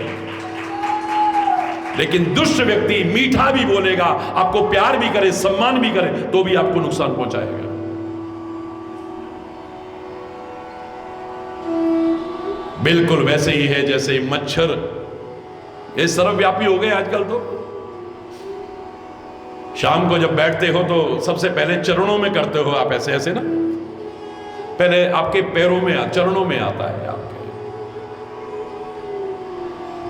B: लेकिन दुष्ट व्यक्ति मीठा भी बोलेगा, आपको प्यार भी करे, सम्मान भी करे, तो भी आपको नुकसान पहुंचाएगा। बिल्कुल वैसे ही है जैसे मच्छर, ये सर्वव्यापी हो गए आजकल। तो शाम को जब बैठते हो तो सबसे पहले चरणों में करते हो आप, ऐसे ऐसे ना, पहले आपके पैरों में, चरणों में आता है आपके,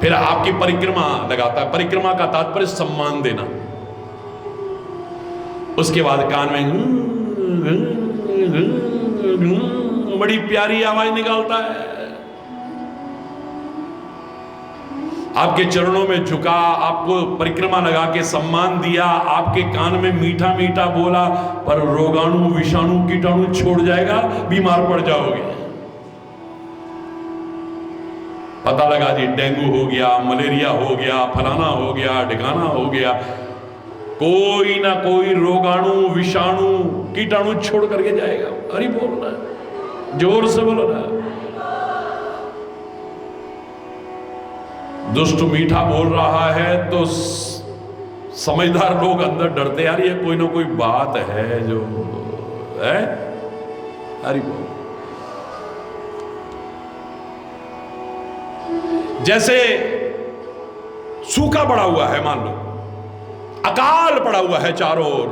B: फिर आपकी परिक्रमा लगाता है। परिक्रमा का तात्पर्य सम्मान देना। उसके बाद कान में बड़ी प्यारी आवाज निकालता है। आपके चरणों में झुका, आपको परिक्रमा लगा के सम्मान दिया, आपके कान में मीठा मीठा बोला, पर रोगाणु, विषाणु, कीटाणु छोड़ जाएगा, बीमार पड़ जाओगे। पता लगा जी डेंगू हो गया, मलेरिया हो गया, फलाना हो गया, ढिकाना हो गया। कोई ना कोई रोगाणु, विषाणु, कीटाणु छोड़ करके जाएगा। हरि बोलना, जोर से बोलो ना। दुष्ट मीठा बोल रहा है तो समझदार लोग अंदर डरते, यार ये कोई ना कोई बात है जो है। हरि बोल। जैसे सूखा पड़ा हुआ है, मान लो अकाल पड़ा हुआ है चारों ओर,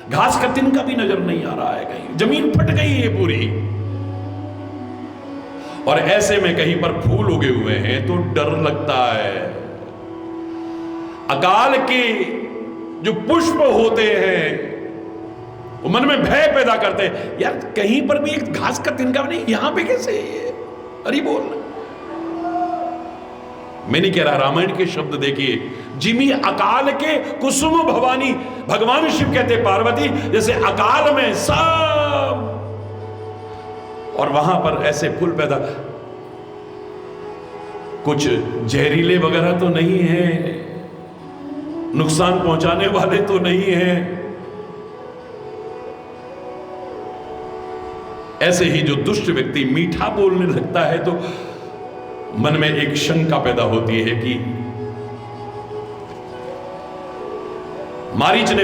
B: घास का तिनका भी नजर नहीं आ रहा है, कहीं जमीन फट गई है पूरी, और ऐसे में कहीं पर फूल उगे हुए हैं तो डर लगता है। अकाल के जो पुष्प होते हैं वो मन में भय पैदा करते हैं, यार कहीं पर भी एक घास का तिनका नहीं, यहां पे कैसे है? अरे बोल, मैं नहीं कह रहा, रामायण के शब्द देखिए, जिमी अकाल के कुसुम भवानी, भगवान शिव कहते पार्वती जैसे अकाल में सब, और वहां पर ऐसे फूल पैदा, कुछ जहरीले वगैरह तो नहीं है, नुकसान पहुंचाने वाले तो नहीं है। ऐसे ही जो दुष्ट व्यक्ति मीठा बोलने लगता है तो मन में एक शंका पैदा होती है कि मारीच ने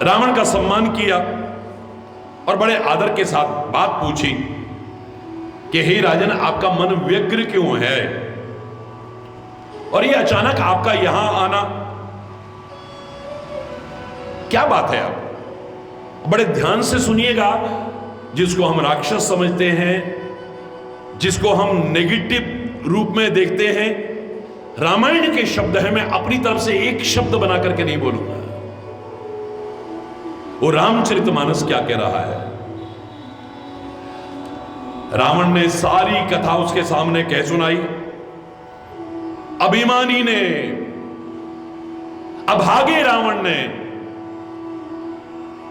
B: रावण का सम्मान किया और बड़े आदर के साथ बात पूछी कि हे राजन, आपका मन व्यग्र क्यों है और ये अचानक आपका यहां आना, क्या बात है? आप बड़े ध्यान से सुनिएगा। जिसको हम राक्षस समझते हैं, जिसको हम नेगेटिव रूप में देखते हैं, रामायण के शब्द हैं, मैं अपनी तरफ से एक शब्द बना करके नहीं बोलूंगा। वो रामचरितमानस क्या कह रहा है। रावण ने सारी कथा उसके सामने कह सुनाई, अभिमानी ने, अभागे रावण ने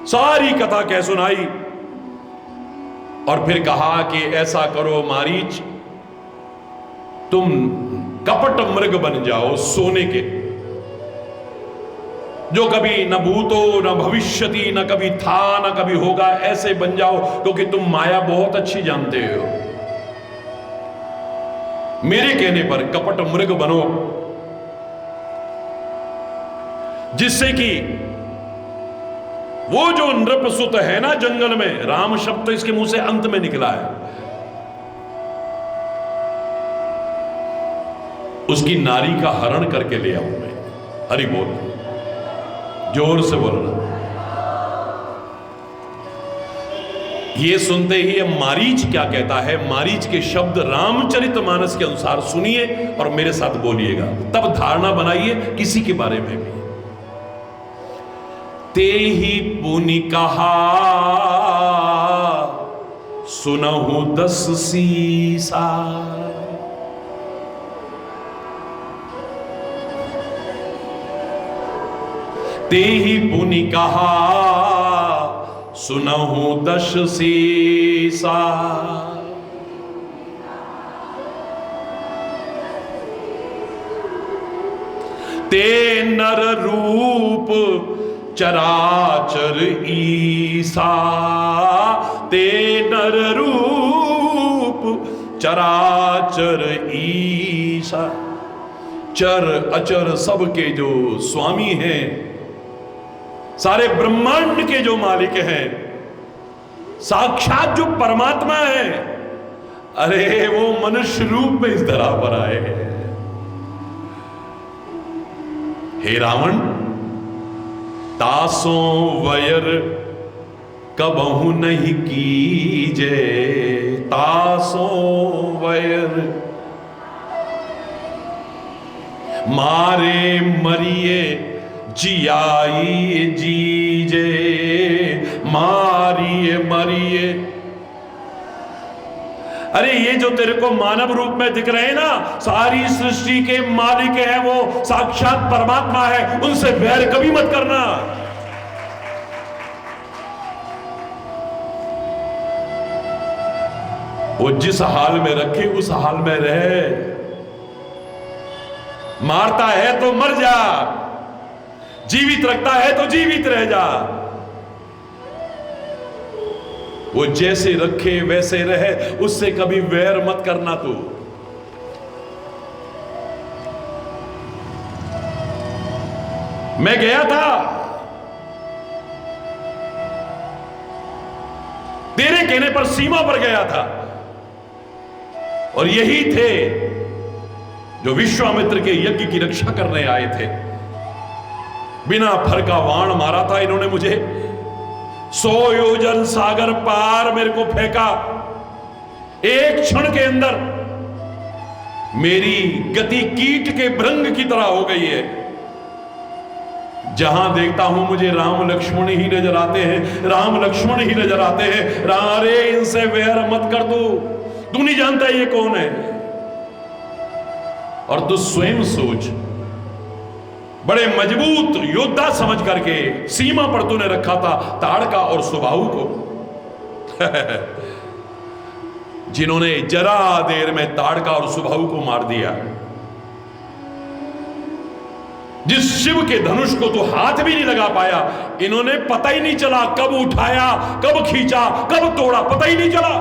B: सारी कथा कह सुनाई और फिर कहा कि ऐसा करो मारीच, तुम कपट मृग बन जाओ सोने के, जो कभी न भूतो न भविष्यति, न कभी था न कभी होगा, ऐसे बन जाओ, क्योंकि तुम माया बहुत अच्छी जानते हो। मेरे कहने पर कपट मृग बनो, जिससे कि वो जो नृपसुत है ना जंगल में, राम शब्द तो इसके मुंह से अंत में निकला है, उसकी नारी का हरण करके ले आऊं मैं। हरि बोल, जोर से बोलना। ये सुनते ही अब मारीच क्या कहता है, मारीच के शब्द रामचरितमानस के अनुसार सुनिए और मेरे साथ बोलिएगा, तब धारणा बनाइए किसी के बारे में भी। ते ही पुनि कहा सुनहु 10 सीसा, ते ही पुनि कहा सुनहु 10 सीसा, ते नर रूप चराचर ईसा, ते नर रूप चराचर ईसा। चर अचर सबके जो स्वामी हैं, सारे ब्रह्मांड के जो मालिक हैं, साक्षात जो परमात्मा है, अरे वो मनुष्य रूप में इस धरा पर आए हैं। हे रावण, तासों वयर कबहु नहीं कीजे, तासों वयर मारे मरिए जियाई जीजे, मारिए मरिए। अरे ये जो तेरे को मानव रूप में दिख रहे हैं ना, सारी सृष्टि के मालिक है, वो साक्षात परमात्मा है, उनसे वैर कभी मत करना। वो जिस हाल में रखे उस हाल में रहे। मारता है तो मर जा, जीवित रखता है तो जीवित रह जा। वो जैसे रखे वैसे रहे, उससे कभी वैर मत करना। तू मैं गया था, तेरे कहने पर सीमा पर गया था, और यही थे जो विश्वामित्र के यज्ञ की रक्षा करने आए थे। बिना फर का वाण मारा था इन्होंने मुझे, 100 योजन सागर पार मेरे को फेंका। एक क्षण के अंदर मेरी गति कीट के भृंग की तरह हो गई है। जहां देखता हूं मुझे राम लक्ष्मण ही नजर आते हैं, राम लक्ष्मण ही नजर आते हैं। अरे इनसे वैर मत कर, तू नहीं जानता ये कौन है। और तू स्वयं सोच, बड़े मजबूत योद्धा समझ करके सीमा पर तूने रखा था ताड़का और सुबाहु को जिन्होंने जरा देर में ताड़का और सुबाहु को मार दिया। जिस शिव के धनुष को तू हाथ भी नहीं लगा पाया, इन्होंने पता ही नहीं चला कब उठाया, कब खींचा, कब तोड़ा, पता ही नहीं चला।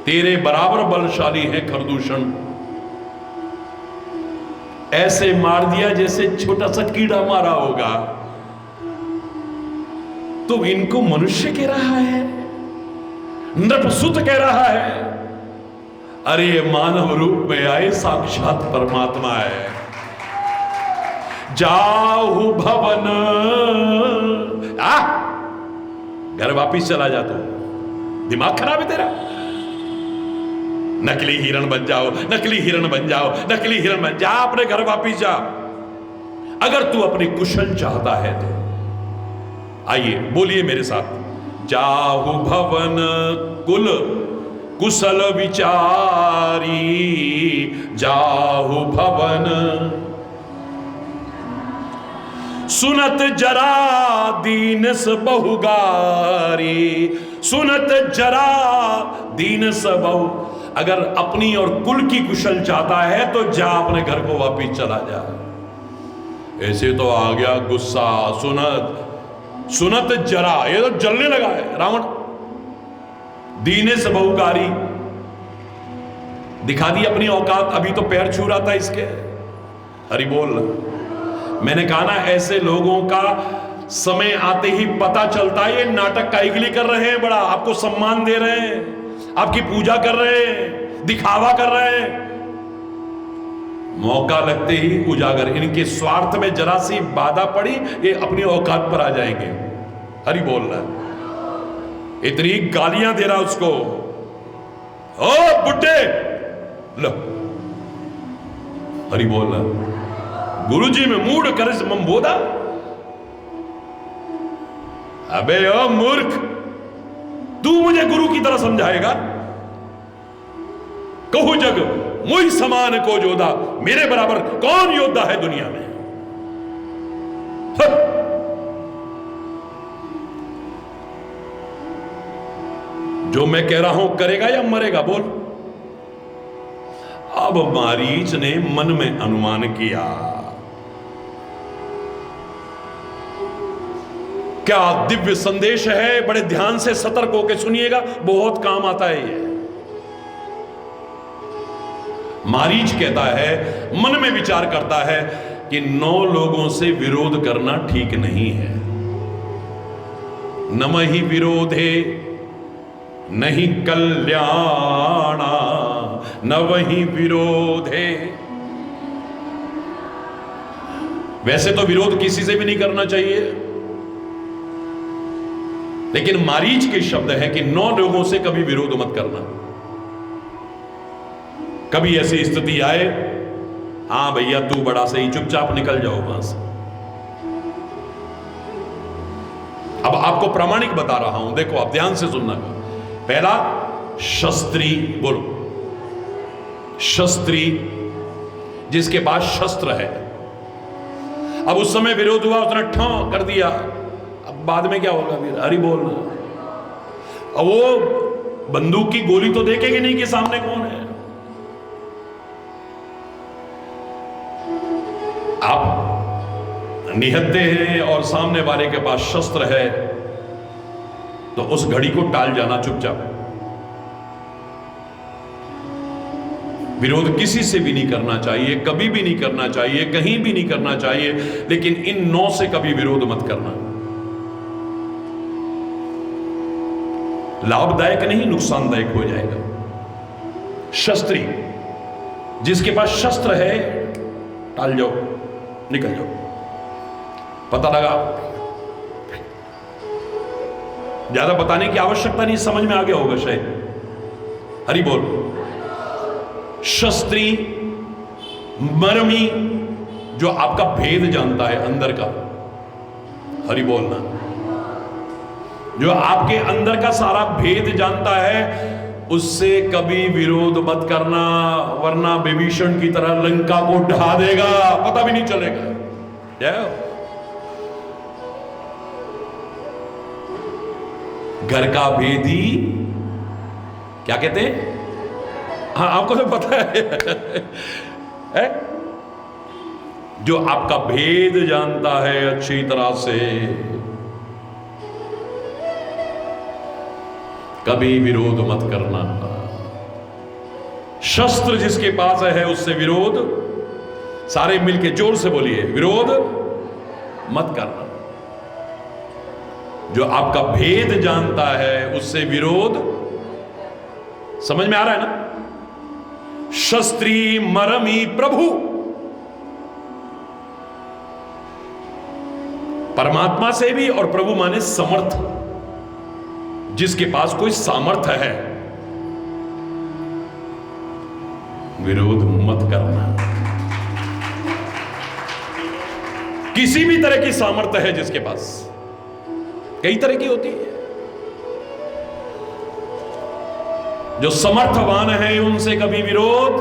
B: तेरे बराबर बलशाली है खरदूषण, ऐसे मार दिया जैसे छोटा सा कीड़ा मारा होगा। तो इनको मनुष्य कह रहा है, नृपसुत कह रहा है। अरे ये मानव रूप में आए साक्षात परमात्मा है। जाहु भवन, घर वापिस चला जा। तू दिमाग खराब है तेरा। नकली हिरण बन जाओ, नकली हिरण बन जाओ, नकली हिरण बन जा। अपने घर वापिस जा, अगर तू अपनी कुशल चाहता है तो। आइए बोलिए मेरे साथ, जाहु भवन कुल कुशल विचारी, जाहु भवन सुनत जरा दीनस बहुगारी, सुनत जरा दीनस बहु। अगर अपनी और कुल की कुशल चाहता है तो जा, अपने घर को वापिस चला जा। ऐसे तो आ गया गुस्सा। सुनत जरा, ये तो जलने लगा है रावण। दीने से बहुकारी, दिखा दी अपनी औकात। अभी तो पैर छू रहा था इसके। हरि बोल। मैंने कहा ना, ऐसे लोगों का समय आते ही पता चलता है ये नाटक काहे के लिए कर रहे हैं। बड़ा आपको सम्मान दे रहे हैं, आपकी पूजा कर रहे हैं, दिखावा कर रहे हैं। मौका लगते ही उजागर। इनके स्वार्थ में जरा सी बाधा पड़ी, ये अपनी औकात पर आ जाएंगे। हरि बोल रहा है। इतनी गालियां दे रहा उसको। ओ बुड्ढे, लो हरि बोल रहा। गुरुजी में मूड कर ममबोदा। अबे ओ मूर्ख, तू मुझे गुरु की तरह समझाएगा? कहू जग मुझ समान को जोधा, मेरे बराबर कौन योद्धा है दुनिया में? जो मैं कह रहा हूं करेगा या मरेगा? बोल। अब मारीच ने मन में अनुमान किया, क्या दिव्य संदेश है। बड़े ध्यान से सतर्क होकर सुनिएगा, बहुत काम आता है ये। मारीच कहता है, मन में विचार करता है कि 9 लोगों से विरोध करना ठीक नहीं है। नमहि विरोधे नहीं कल्याणा, न वही विरोधे। वैसे तो विरोध किसी से भी नहीं करना चाहिए, लेकिन मारीच के शब्द है कि 9 लोगों से कभी विरोध मत करना। कभी ऐसी स्थिति आए, हां भैया तू बड़ा सही, चुपचाप निकल जाओ वहां से। अब आपको प्रामाणिक बता रहा हूं, देखो आप ध्यान से सुनना। पहला शस्त्री, बोलो शस्त्री, जिसके पास शस्त्र है। अब उस समय विरोध हुआ, उसने ठं कर दिया। अब बाद में क्या होगा? फिर हरि बोल। अब वो बंदूक की गोली तो देखेंगे नहीं कि सामने कौन है। आप निहत्ते हैं और सामने वाले के पास शस्त्र है, तो उस घड़ी को टाल जाना चुपचाप। विरोध किसी से भी नहीं करना चाहिए, कभी भी नहीं करना चाहिए, कहीं भी नहीं करना चाहिए, लेकिन इन 9 से कभी विरोध मत करना। लाभदायक नहीं, नुकसानदायक हो जाएगा। शस्त्री, जिसके पास शस्त्र है, टाल जाओ, निकल जाओ। पता लगा, ज्यादा बताने की आवश्यकता नहीं, समझ में आ गया होगा शायद। हरि बोल। शस्त्री, मरमी, जो आपका भेद जानता है अंदर का, हरि बोलना, जो आपके अंदर का सारा भेद जानता है, उससे कभी विरोध मत करना, वरना विभीषण की तरह लंका को ढा देगा, पता भी नहीं चलेगा। घर का भेदी क्या कहते हैं? हाँ, आपको तो पता है? जो आपका भेद जानता है अच्छी तरह से, कभी विरोध मत करना। शस्त्र जिसके पास है उससे विरोध, सारे मिलके जोर से बोलिए, विरोध मत करना। जो आपका भेद जानता है उससे विरोध, समझ में आ रहा है ना? शस्त्री मरमी प्रभु, परमात्मा से भी, और प्रभु माने समर्थ, जिसके पास कोई सामर्थ्य है, विरोध मत करना। किसी भी तरह की सामर्थ्य है जिसके पास, कई तरह की होती है। जो समर्थवान है उनसे कभी विरोध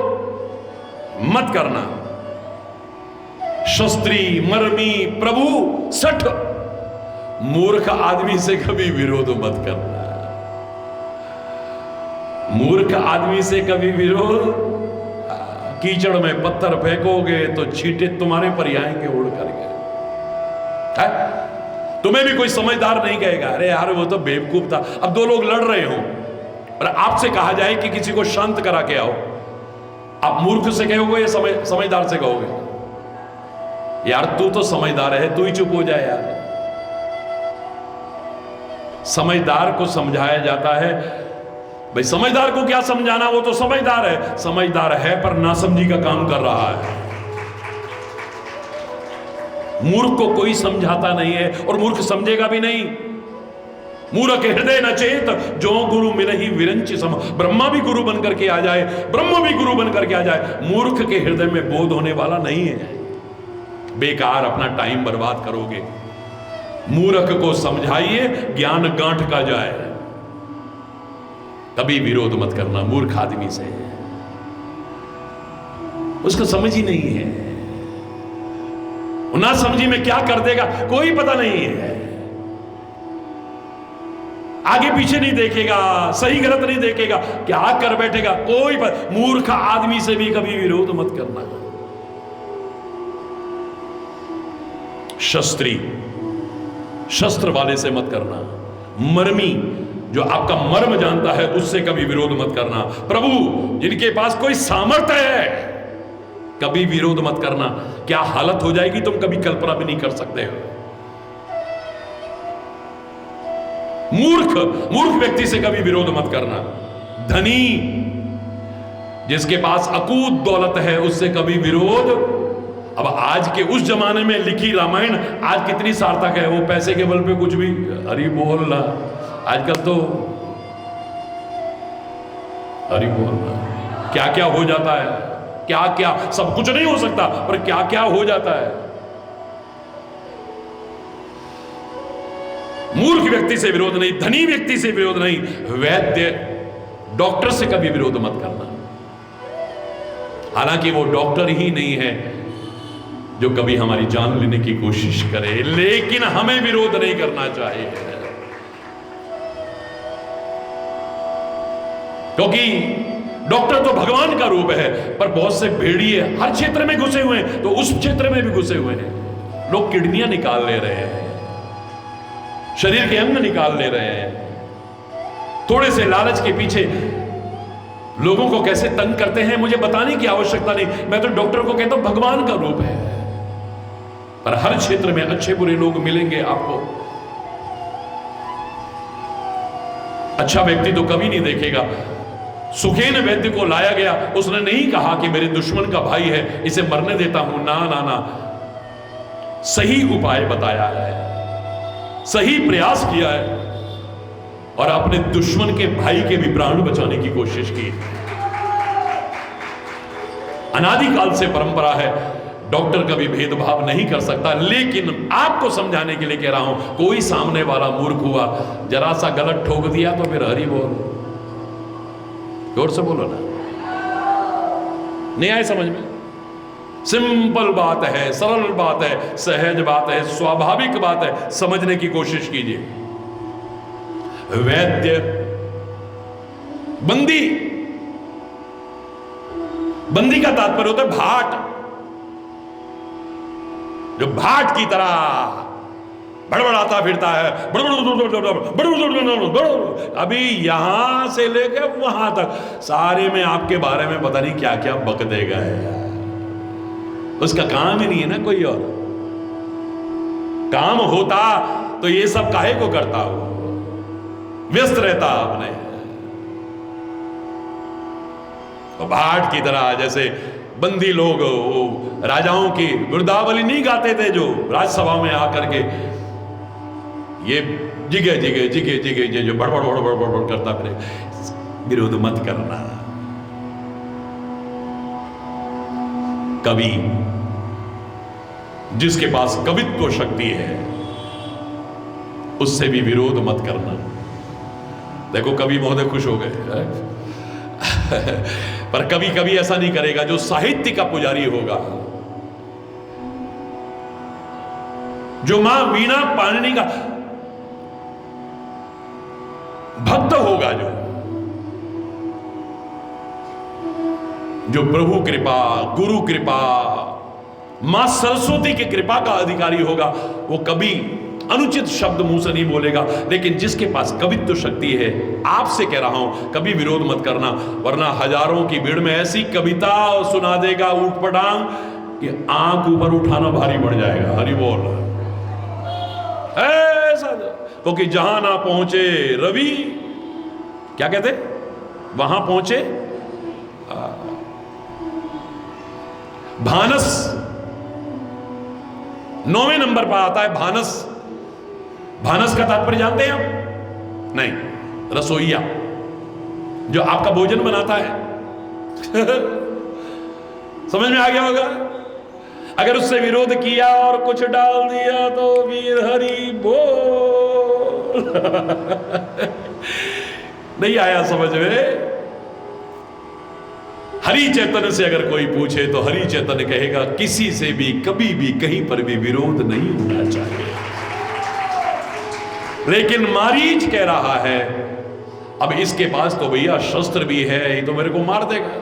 B: मत करना। शस्त्री, मरमी, प्रभु, सठ, मूर्ख आदमी से कभी विरोध मत करना। मूर्ख आदमी से कभी विरोध, कीचड़ में पत्थर फेंकोगे तो छींटे तुम्हारे पर आएंगे उड़ करके। तुम्हें भी कोई समझदार नहीं कहेगा, अरे यार वो तो बेवकूफ था। अब 2 लोग लड़ रहे हो और आपसे कहा जाए कि किसी को शांत करा के आओ, आप मूर्ख से कहोगे या समझदार से कहोगे? यार तू तो समझदार है, तू ही चुप हो जाए यार। समझदार को समझाया जाता है, भाई समझदार को क्या समझाना, वो तो समझदार है। समझदार है पर नासमझी का काम कर रहा है। मूर्ख को कोई समझाता नहीं है और मूर्ख समझेगा भी नहीं। मूर्ख हृदय न चेत, जो गुरु मिलहि विरंचि सम। ब्रह्मा भी गुरु बन करके आ जाए, ब्रह्म भी गुरु बन करके आ जाए, मूर्ख के हृदय में बोध होने वाला नहीं है। बेकार अपना टाइम बर्बाद करोगे। मूर्ख को समझाइए, ज्ञान गांठ का जाए। कभी विरोध मत करना मूर्ख आदमी से, उसको समझ ही नहीं है। ना समझी में क्या कर देगा कोई पता नहीं है। आगे पीछे नहीं देखेगा, सही गलत नहीं देखेगा, क्या कर बैठेगा कोई मूर्ख आदमी से भी कभी विरोध मत करना। शस्त्री, शस्त्र वाले से मत करना। मर्मी, जो आपका मर्म जानता है उससे कभी विरोध मत करना। प्रभु, जिनके पास कोई सामर्थ्य है, कभी विरोध मत करना। क्या हालत हो जाएगी तुम कभी कल्पना भी नहीं कर सकते हो। मूर्ख व्यक्ति से कभी विरोध मत करना। धनी, जिसके पास अकूत दौलत है, उससे कभी विरोध। अब आज के उस जमाने में लिखी रामायण आज कितनी सार्थक है, वो पैसे के बल पे कुछ भी, हरि बोल ना। आजकल तो हरि बोल ना, क्या क्या हो जाता है, क्या क्या, सब कुछ नहीं हो सकता पर क्या क्या हो जाता है। मूर्ख व्यक्ति से विरोध नहीं, धनी व्यक्ति से विरोध नहीं, वैद्य डॉक्टर से कभी विरोध मत करना। हालांकि वो डॉक्टर ही नहीं है जो कभी हमारी जान लेने की कोशिश करे, लेकिन हमें विरोध नहीं करना चाहिए, क्योंकि डॉक्टर तो भगवान का रूप है, पर बहुत से भेड़िए हर क्षेत्र में घुसे हुए हैं, तो उस क्षेत्र में भी घुसे हुए हैं। लोग किडनियां निकाल ले रहे हैं, शरीर के अंग निकाल ले रहे हैं, थोड़े से लालच के पीछे लोगों को कैसे तंग करते हैं मुझे बताने की आवश्यकता नहीं। मैं तो डॉक्टर को कहता हूं भगवान का रूप है, पर हर क्षेत्र में अच्छे बुरे लोग मिलेंगे आपको। अच्छा व्यक्ति तो कभी नहीं देखेगा। सुखेन वैद्य को लाया गया, उसने नहीं कहा कि मेरे दुश्मन का भाई है, इसे मरने देता हूं, ना ना ना, सही उपाय बताया है, सही प्रयास किया है और अपने दुश्मन के भाई के भी प्राण बचाने की कोशिश की। अनादिकाल से परंपरा है, डॉक्टर कभी भेदभाव नहीं कर सकता। लेकिन आपको समझाने के लिए कह रहा हूं, कोई सामने वाला मूर्ख हुआ, जरा सा गलत ठोक दिया तो फिर हरि बोल, जोर से बोलो ना, नहीं आए समझ में? सिंपल बात है, सरल बात है, सहज बात है, स्वाभाविक बात है, समझने की कोशिश कीजिए। वैद्य बंदी, बंदी का तात्पर्य होता है भाट, जो भाट की तरह बड़बड़ाता फिरता है, अभी यहां से लेकर वहां तक सारे में आपके बारे में पता नहीं क्या क्या बक देगा है। उसका काम ही नहीं है ना कोई और। काम होता तो ये सब काहे को करता हो, व्यस्त रहता आपने। तो भाट की तरह जैसे बंदी लोग राजाओं की गिरदावली नहीं गाते थे, जो राजसभा में आकर के ये जिगे जिगे जिगे जिगे जो बड़बड़ बड़बड़ बड़बड़ करता फिरे, विरोध मत करना। कवि जिसके पास कवित्व शक्ति है उससे भी विरोध मत करना। देखो कवि महोदय खुश हो गए पर कभी कभी ऐसा नहीं करेगा जो साहित्य का पुजारी होगा, जो मां वीणा पाणिनि का भक्त होगा, जो प्रभु कृपा, गुरु कृपा, मां सरस्वती की कृपा का अधिकारी होगा, वो कभी अनुचित शब्द मुंह से नहीं बोलेगा। लेकिन जिसके पास कवित्व शक्ति है, आपसे कह रहा हूं कभी विरोध मत करना, वरना हजारों की भीड़ में ऐसी कविता सुना देगा ऊट पटांग कि आंख ऊपर उठाना भारी पड़ जाएगा। हरि बोल। ऐसा क्योंकि जहां ना पहुंचे रवि, क्या कहते, वहां पहुंचे भानस। 9वें नंबर पर आता है भानस। भानस का तात्पर्य जानते हैं आप? नहीं, रसोइया, जो आपका भोजन बनाता है समझ में आ गया होगा। अगर उससे विरोध किया और कुछ डाल दिया तो वीर हरि बोल नहीं आया समझ में? हरि चैतन्य से अगर कोई पूछे तो हरि चैतन्य कहेगा किसी से भी कभी भी कहीं पर भी विरोध नहीं होना चाहिए। लेकिन मारीच कह रहा है अब इसके पास तो भैया शस्त्र भी है, ये तो मेरे को मार देगा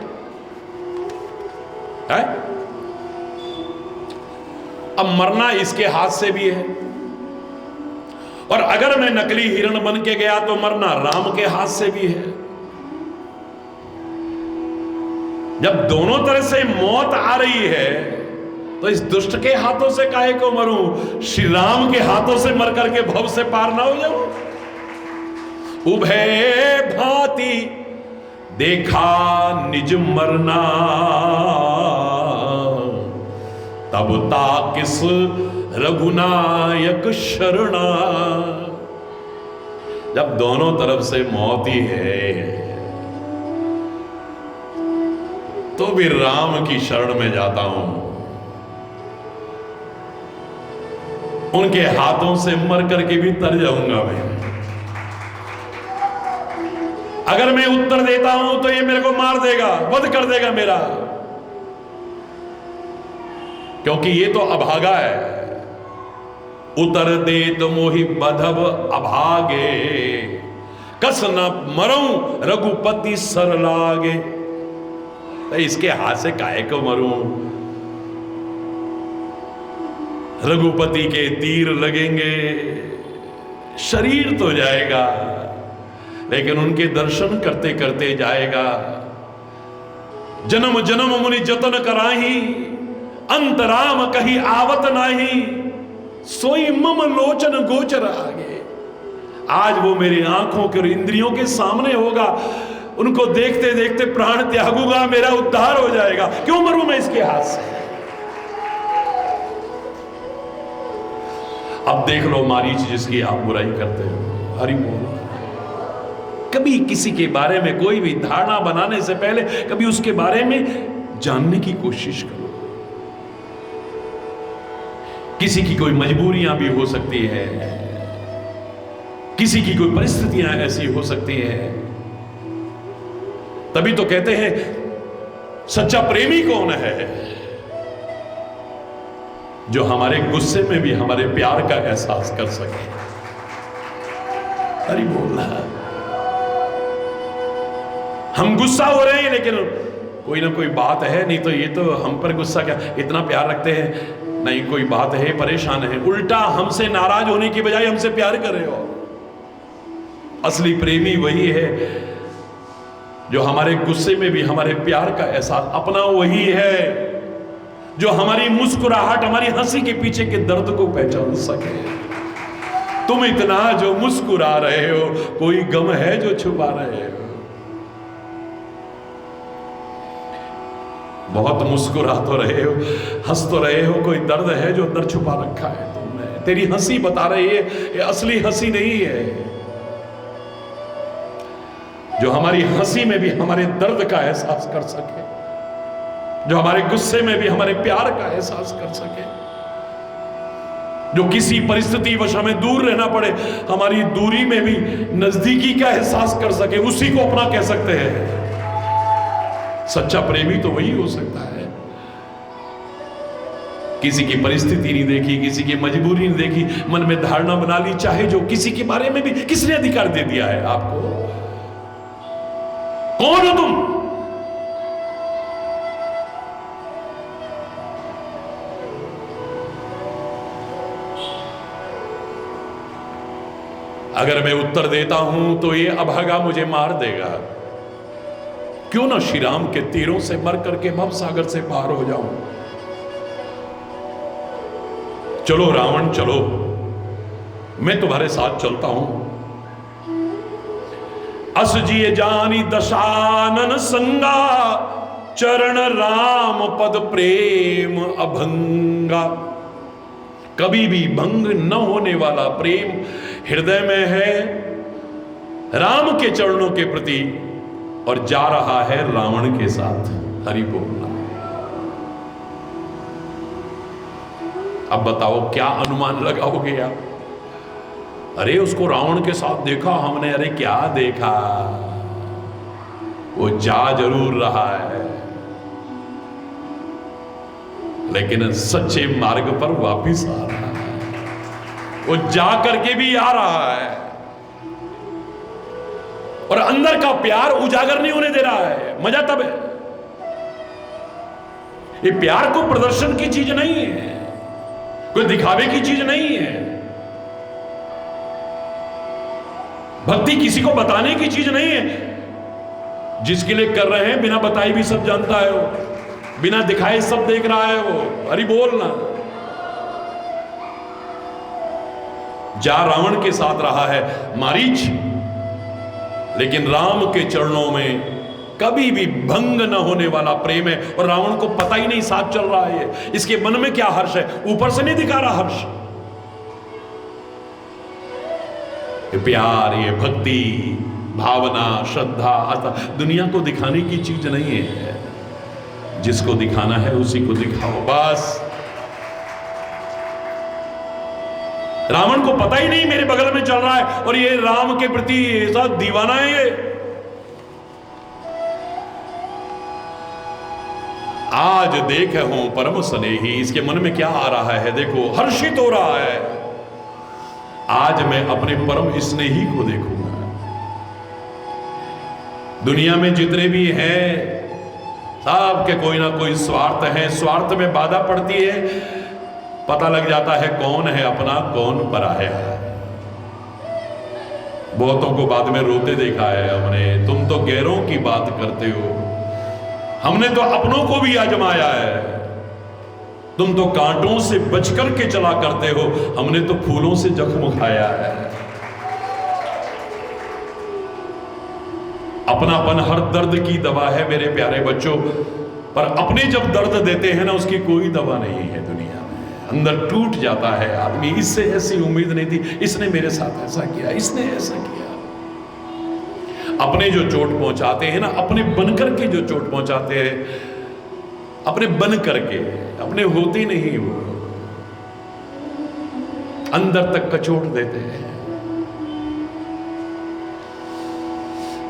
B: है? अब मरना इसके हाथ से भी है, और अगर मैं नकली हिरण बन के गया तो मरना राम के हाथ से भी है। जब दोनों तरह से मौत आ रही है तो इस दुष्ट के हाथों से काहे को मरूं, श्री राम के हाथों से मर करके भव से पार ना हो जाऊं। उभय भांति देखा निज मरना, तब ताकिस रघुनायक शरणा। जब दोनों तरफ से मौत ही है तो भी राम की शरण में जाता हूं, उनके हाथों से मर करके भी तर जाऊंगा मैं। अगर मैं उत्तर देता हूं तो ये मेरे को मार देगा, वध कर देगा मेरा, क्योंकि ये तो अभागा है। उतर दे तो मोहि बधब अभागे, कस न मरऊं रघुपति सर लागे। तो इसके हाथ से काहे को मरूं? रघुपति के तीर लगेंगे, शरीर तो जाएगा लेकिन उनके दर्शन करते करते जाएगा। जन्म जन्म मुनि जतन कराही, अंतराम कहीं आवत नाही, सोई मम लोचन गोचर आगे। आज वो मेरी आंखों के और इंद्रियों के सामने होगा, उनको देखते देखते प्राण त्यागूंगा, मेरा उद्धार हो जाएगा। क्यों मरूं मैं इसके हाथ से? अब देख लो मारीच जिसकी आप बुराई करते हो, हरि बोल। कभी किसी के बारे में कोई भी धारणा बनाने से पहले कभी उसके बारे में जानने की कोशिश करो। किसी की कोई मजबूरियां भी हो सकती है, किसी की कोई परिस्थितियां ऐसी हो सकती हैं। तभी तो कहते हैं सच्चा प्रेमी कौन है? जो हमारे गुस्से में भी हमारे प्यार का एहसास कर सके। हरि बोल। हम गुस्सा हो रहे हैं लेकिन कोई ना कोई बात है, नहीं तो ये तो हम पर गुस्सा क्या, इतना प्यार रखते हैं, नहीं कोई बात है, परेशान है। उल्टा हमसे नाराज होने की बजाय हमसे प्यार कर रहे हो। असली प्रेमी वही है जो हमारे गुस्से में भी हमारे प्यार का एहसास, अपना वही है जो हमारी मुस्कुराहट, हमारी हंसी के पीछे के दर्द को पहचान सके। तुम इतना जो मुस्कुरा रहे हो, कोई गम है जो छुपा रहे हो? बहुत मुस्कुरा तो रहे हो, हंस तो रहे हो, कोई दर्द है जो अंदर छुपा रखा है तुमने। तेरी हंसी बता रही है ये असली हंसी नहीं है। जो हमारी हंसी में भी हमारे दर्द का एहसास कर सके, जो हमारे गुस्से में भी हमारे प्यार का एहसास कर सके, जो किसी परिस्थिति वश हमें दूर रहना पड़े, हमारी दूरी में भी नजदीकी का एहसास कर सके, उसी को अपना कह सकते हैं। सच्चा प्रेमी तो वही हो सकता है। किसी की परिस्थिति नहीं देखी, किसी की मजबूरी नहीं देखी, मन में धारणा बना ली, चाहे जो किसी के बारे में भी किसने अधिकार दे दिया है आपको? कौन हो तुम? अगर मैं उत्तर देता हूं तो ये अभागा मुझे मार देगा। क्यों ना श्री राम के तीरों से मर करके भव सागर से पार हो जाऊं। चलो रावण चलो, मैं तुम्हारे साथ चलता हूं। अस जिए जानी दशानन संगा, चरण राम पद प्रेम अभंगा। कभी भी भंग न होने वाला प्रेम हृदय में है राम के चरणों के प्रति, और जा रहा है रावण के साथ। हरि बोलना। अब बताओ क्या अनुमान लगाओगे आप? अरे उसको रावण के साथ देखा हमने, अरे क्या देखा, वो जा जरूर रहा है लेकिन सच्चे मार्ग पर वापिस आ रहा है। वो जा करके भी आ रहा है और अंदर का प्यार उजागर नहीं होने दे रहा है। मजा तब है। ये प्यार को प्रदर्शन की चीज नहीं है, कोई दिखावे की चीज नहीं है। भक्ति किसी को बताने की चीज नहीं है। जिसके लिए कर रहे हैं बिना बताए भी सब जानता है वो, बिना दिखाए सब देख रहा है वो। हरि बोलना। जा रावण के साथ रहा है मारीच, लेकिन राम के चरणों में कभी भी भंग न होने वाला प्रेम है। और रावण को पता ही नहीं साथ चल रहा है, इसके मन में क्या हर्ष है, ऊपर से नहीं दिखा रहा हर्ष। ये प्यार, ये भक्ति, भावना, श्रद्धा, आस्था दुनिया को दिखाने की चीज नहीं है। जिसको दिखाना है उसी को दिखाओ बस। रावण को पता ही नहीं मेरे बगल में चल रहा है और ये राम के प्रति ऐसा दीवाना है। ये आज देखे हूं परम स्नेही, इसके मन में क्या आ रहा है, देखो हर्षित हो रहा है। आज मैं अपने परम स्नेही को देखूंगा। दुनिया में जितने भी हैं सबके कोई ना कोई स्वार्थ है, स्वार्थ में बाधा पड़ती है, पता लग जाता है कौन है अपना कौन पराया है। बहुतों को बाद में रोते देखा है हमने, तुम तो गैरों की बात करते हो, हमने तो अपनों को भी आजमाया है। तुम तो कांटों से बचकर के चला करते हो, हमने तो फूलों से जख्म खाया है। अपनापन हर दर्द की दवा है मेरे प्यारे बच्चों, पर अपने जब दर्द देते हैं ना, उसकी कोई दवा नहीं है दुनिया में। अंदर टूट जाता है आदमी, इससे ऐसी उम्मीद नहीं थी, इसने मेरे साथ ऐसा किया, इसने ऐसा किया। अपने जो चोट पहुंचाते हैं ना, अपने बनकर के जो चोट पहुंचाते हैं, अपने बन करके, अपने होते नहीं वो, अंदर तक कचोट देते हैं।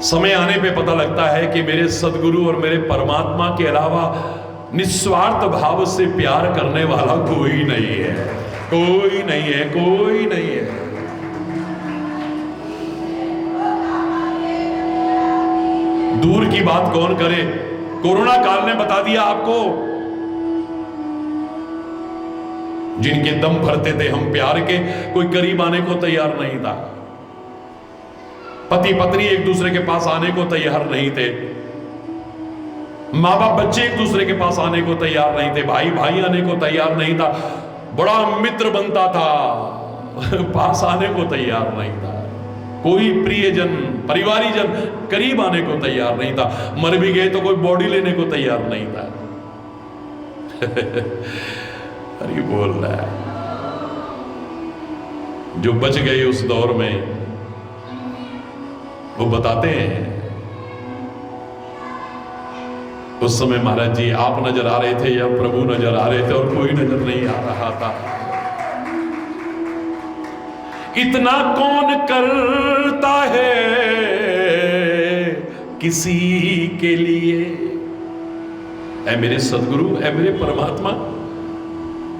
B: समय आने पे पता लगता है कि मेरे सदगुरु और मेरे परमात्मा के अलावा निस्वार्थ भाव से प्यार करने वाला कोई नहीं है, कोई नहीं है, कोई नहीं है। दूर की बात कौन करे, कोरोना काल ने बता दिया आपको। जिनके दम भरते थे हम प्यार के, कोई करीब आने को तैयार नहीं था। पति पत्नी एक दूसरे के पास आने को तैयार नहीं थे, माँ बाप बच्चे एक दूसरे के पास आने को तैयार नहीं थे, भाई भाई आने को तैयार नहीं था, बड़ा मित्र बनता था पास आने को तैयार नहीं था, कोई प्रियजन परिवारीजन करीब आने को तैयार नहीं था, मर भी गए तो कोई बॉडी लेने को तैयार नहीं था। अरे बोल रहा है, जो बच गए उस दौर में वो बताते हैं, उस समय महाराज जी आप नजर आ रहे थे या प्रभु नजर आ रहे थे और कोई नजर नहीं आ रहा था। इतना कौन करता है किसी के लिए। ऐ मेरे सदगुरु, ऐ मेरे परमात्मा,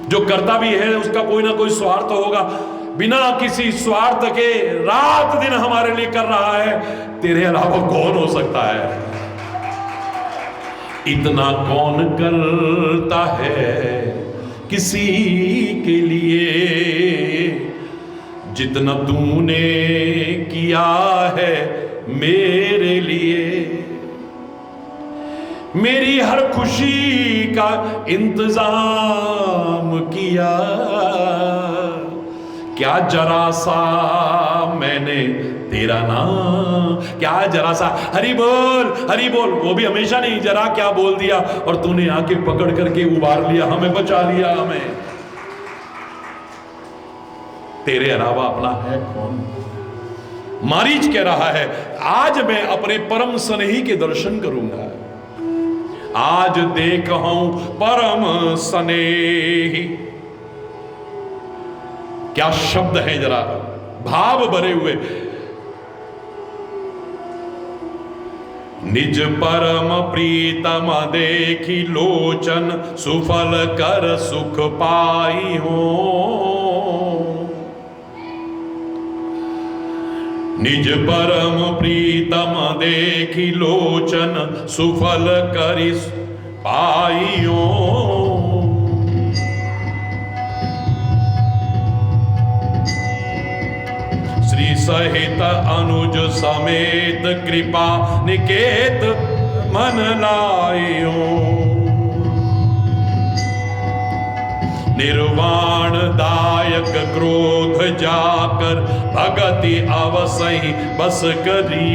B: जो करता भी है उसका कोई ना कोई स्वार्थ होगा, बिना किसी स्वार्थ के रात दिन हमारे लिए कर रहा है, तेरे अलावा कौन हो सकता है। इतना कौन करता है किसी के लिए, जितना तूने किया है मेरे लिए। मेरी हर खुशी का इंतजाम किया, क्या जरा सा मैंने तेरा नाम, क्या जरा सा हरि बोल, वो भी हमेशा नहीं, जरा क्या बोल दिया और तूने आके पकड़ करके उबार लिया, हमें बचा लिया। हमें तेरे अलावा अपना है कौन। मारीच कह रहा है, आज मैं अपने परम स्नेही के दर्शन करूंगा, आज देखूं परम स्नेही। क्या शब्द है, जरा भाव भरे हुए। निज परम प्रीतम देखी लोचन, सुफल कर सुख पाई हो। निज परम प्रीतम देखी लोचन, सुफल करि पाई हो। श्री सहित अनुज समेत कृपा निकेत मन लायो। निर्वाण दायक क्रोध जाकर भगति अवसही बस करी।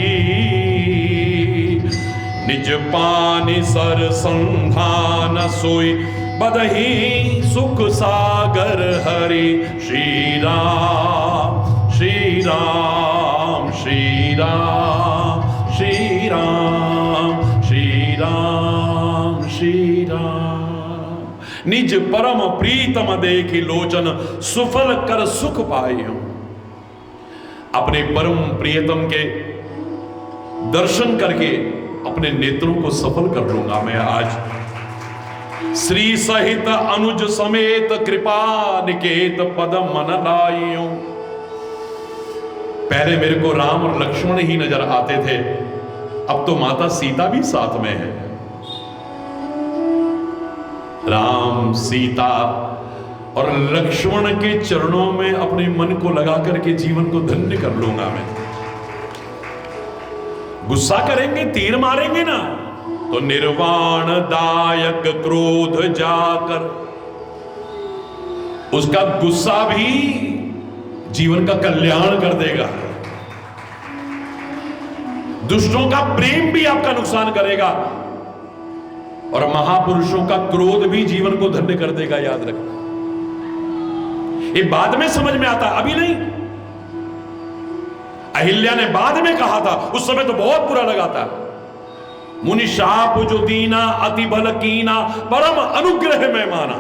B: निज पानि सर संधान सोई बदही सुख सागर हरि। श्री राम श्री राम श्री राम श्री राम श्री राम श्री राम। निज परम प्रीतम देखी लोचन, सुफल कर सुख पाई हूं। अपने परम प्रियतम के दर्शन करके अपने नेत्रों को सफल कर लूंगा मैं आज। श्री सहित अनुज समेत कृपा निकेत पद मन लाइयो। पहले मेरे को राम और लक्ष्मण ही नजर आते थे, अब तो माता सीता भी साथ में है। राम, सीता और लक्ष्मण के चरणों में अपने मन को लगा करके जीवन को धन्य कर लूंगा मैं। गुस्सा करेंगे, तीर मारेंगे ना, तो निर्वाण दायक क्रोध जाकर, उसका गुस्सा भी जीवन का कल्याण कर देगा। दुष्टों का प्रेम भी आपका नुकसान करेगा, और महापुरुषों का क्रोध भी जीवन को धन्य कर देगा। याद रखना, ये बाद में समझ में आता, अभी नहीं। अहिल्या ने बाद में कहा था, उस समय तो बहुत बुरा लगा था। मुनि शाप जो दीना अति बल कीना, परम अनुग्रह में माना।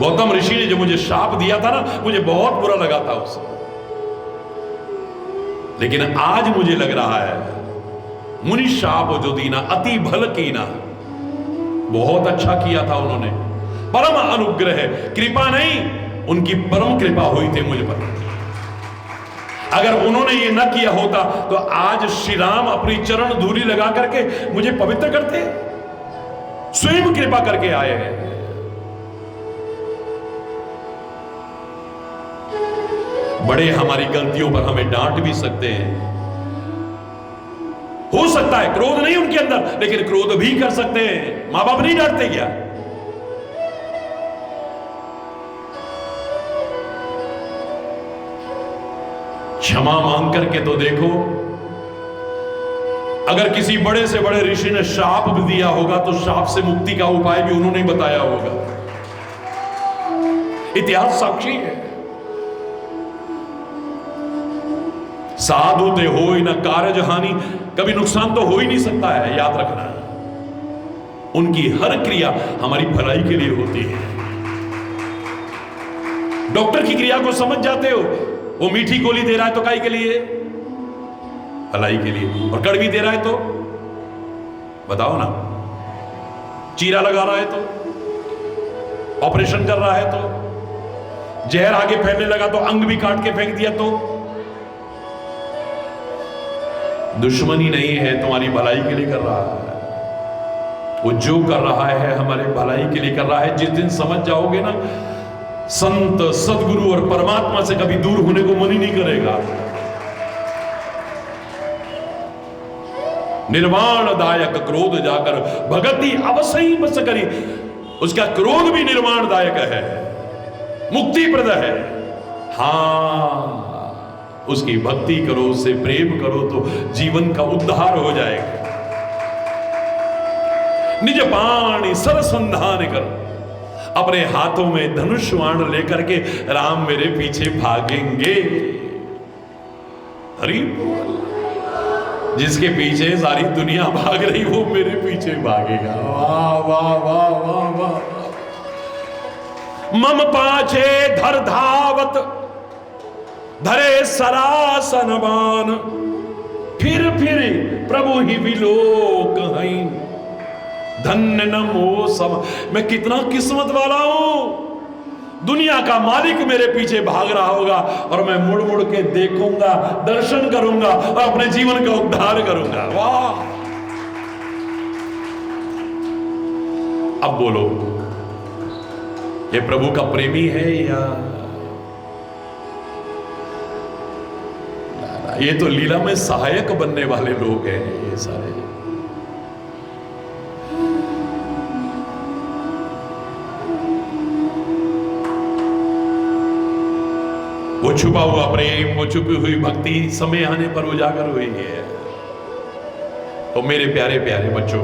B: गौतम ऋषि ने जो मुझे शाप दिया था ना, मुझे बहुत बुरा लगा था उस समय, लेकिन आज मुझे लग रहा है मुनि शाप जो दीना अति भल कीना, बहुत अच्छा किया था उन्होंने। परम अनुग्रह, कृपा नहीं, उनकी परम कृपा हुई थी मुझ पर। अगर उन्होंने ये न किया होता तो आज श्री राम अपनी चरण धूली लगा करके मुझे पवित्र करते, स्वयं कृपा करके आए हैं। बड़े हमारी गलतियों पर हमें डांट भी सकते हैं, हो सकता है क्रोध नहीं उनके अंदर, लेकिन क्रोध भी कर सकते हैं। मां बाप नहीं डांटते क्या? क्षमा मांग करके तो देखो। अगर किसी बड़े से बड़े ऋषि ने शाप भी दिया होगा तो शाप से मुक्ति का उपाय भी उन्होंने बताया होगा। इतिहास साक्षी है। साधु ते हो न कारज हानि, कभी नुकसान तो हो ही नहीं सकता है। याद रखना, उनकी हर क्रिया हमारी भलाई के लिए होती है। डॉक्टर की क्रिया को समझ जाते हो, वो मीठी गोली दे रहा है तो काई के लिए? भलाई के लिए। और कड़वी दे रहा है तो बताओ ना, चीरा लगा रहा है तो, ऑपरेशन कर रहा है तो, जहर आगे फैलने लगा तो अंग भी काट के फेंक दिया तो। दुश्मनी नहीं है, तुम्हारी भलाई के लिए कर रहा है। वो जो कर रहा है हमारे भलाई के लिए कर रहा है। जिस दिन समझ जाओगे ना, संत सदगुरु और परमात्मा से कभी दूर होने को मन ही नहीं करेगा। निर्वाण दायक क्रोध जाकर भगति अवसही बस करी, उसका क्रोध भी निर्वाण दायक है, मुक्तिप्रद है। हाँ, उसकी भक्ति करो, उससे प्रेम करो तो जीवन का उद्धार हो जाएगा। निज पाणी सरसंधान कर, अपने हाथों में धनुष बाण लेकर के राम मेरे पीछे भागेंगे। हरि बोल। जिसके पीछे सारी दुनिया भाग रही वो मेरे पीछे भागेगा। वाह वाह वाह वाह वाह। मम पाछे धर धावत, धरे सरासन बान, फिर प्रभु ही विलोक हैं। धन्य नमो सब। मैं कितना किस्मत वाला हूं, दुनिया का मालिक मेरे पीछे भाग रहा होगा और मैं मुड़ मुड़ के देखूंगा, दर्शन करूंगा और अपने जीवन का उद्धार करूंगा। वाह। अब बोलो, ये प्रभु का प्रेमी है या ये तो लीला में सहायक बनने वाले लोग हैं ये सारे। वो छुपा हुआ प्रेम, वो छुपी हुई भक्ति समय आने पर उजागर हुई है। तो मेरे प्यारे प्यारे बच्चों,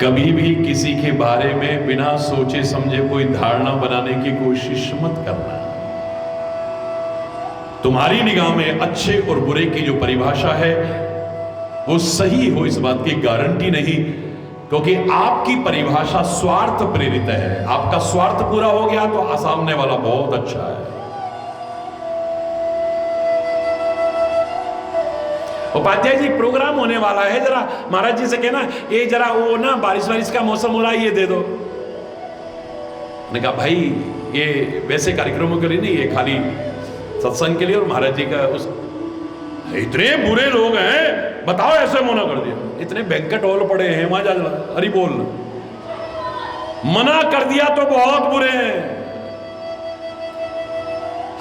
B: कभी भी किसी के बारे में बिना सोचे समझे कोई धारणा बनाने की कोशिश मत करना। तुम्हारी निगाह में अच्छे और बुरे की जो परिभाषा है वो सही हो, इस बात की गारंटी नहीं, क्योंकि आपकी परिभाषा स्वार्थ प्रेरित है। आपका स्वार्थ पूरा हो गया तो सामने वाला बहुत अच्छा है। उपाध्याय जी, प्रोग्राम होने वाला है, जरा महाराज जी से कहना ये जरा वो ना बारिश का मौसम हो रहा है, ये दे दो। मैंने कहा भाई ये वैसे कार्यक्रमों के लिए नहीं, ये खाली सत्संग के लिए और महाराज जी का उस। इतने बुरे लोग हैं बताओ ऐसे मना कर दिया, इतने बैंकेट हॉल पड़े हैं वहां जा अरे बोल, मना कर दिया तो बहुत बुरे हैं,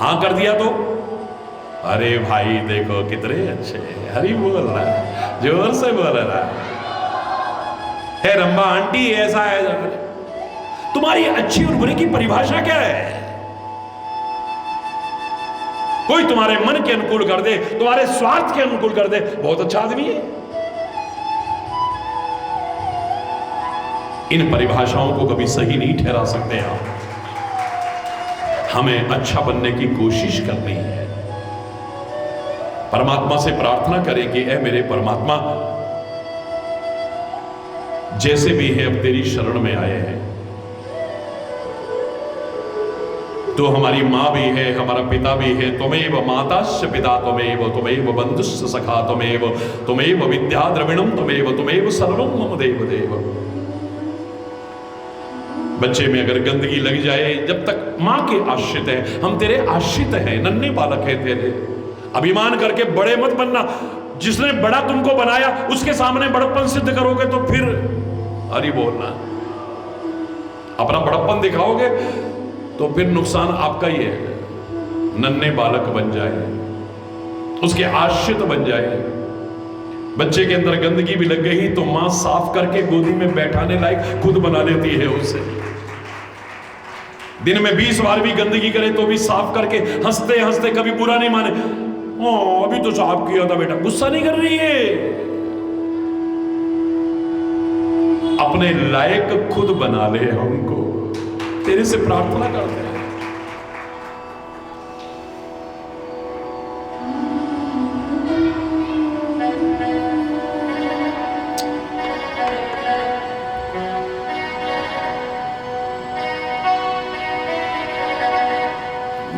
B: हां कर दिया तो अरे भाई देखो कितने अच्छे, हरी बोल रहा है, जोर से बोल रहा है रंबा आंटी ऐसा है। तुम्हारी अच्छी और बुरे की परिभाषा क्या है? कोई तुम्हारे मन के अनुकूल कर दे, तुम्हारे स्वार्थ के अनुकूल कर दे, बहुत अच्छा आदमी है। इन परिभाषाओं को कभी सही नहीं ठहरा सकते आप। हमें अच्छा बनने की कोशिश करनी है। परमात्मा से प्रार्थना करें कि ऐ मेरे परमात्मा, जैसे भी है अब तेरी शरण में आए हैं। तो हमारी मां भी है, हमारा पिता भी है। त्वमेव माताश्च पिता त्वमेव, त्वमेव बंधुश्च सखा त्वमेव, त्वमेव विद्या द्रविणम त्वमेव, त्वमेव सर्वं मम देव देव। बच्चे में अगर गंदगी लग जाए, जब तक मां के आश्रित है, हम तेरे आश्रित हैं, नन्हे बालक है तेरे। अभिमान करके बड़े मत बनना। जिसने बड़ा तुमको बनाया उसके सामने बड़प्पन सिद्ध करोगे तो फिर अरे बोलना, अपना बड़प्पन दिखाओगे तो फिर नुकसान आपका ही है। नन्हे बालक बन जाए, उसके आश्रित बन जाए। बच्चे के अंदर गंदगी भी लग गई तो मां साफ करके गोदी में बैठाने लायक खुद बना लेती है उसे। दिन में 20 बार भी गंदगी करे तो भी साफ करके हंसते हंसते, कभी बुरा नहीं माने, अभी तो साफ किया था बेटा, गुस्सा नहीं कर रही है। अपने लायक खुद बना ले हमको, तेरे से प्रार्थना करते हैं।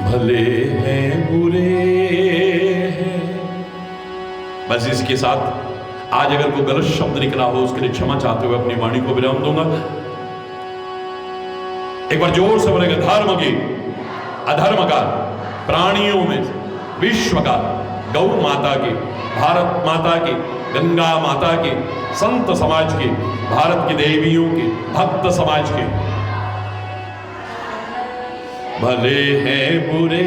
B: भले हैं बुरे हैं, बस इसके साथ आज अगर कोई गलत शब्द निकला हो उसके लिए क्षमा चाहते हुए अपनी वाणी को विराम दूंगा। एक बार जोर से बोलेगा, धर्म की, अधर्म का, प्राणियों में, विश्व का, गौ माता की, भारत माता की, गंगा माता की, संत समाज की, भारत की देवियों की, भक्त समाज की। भले हैं बुरे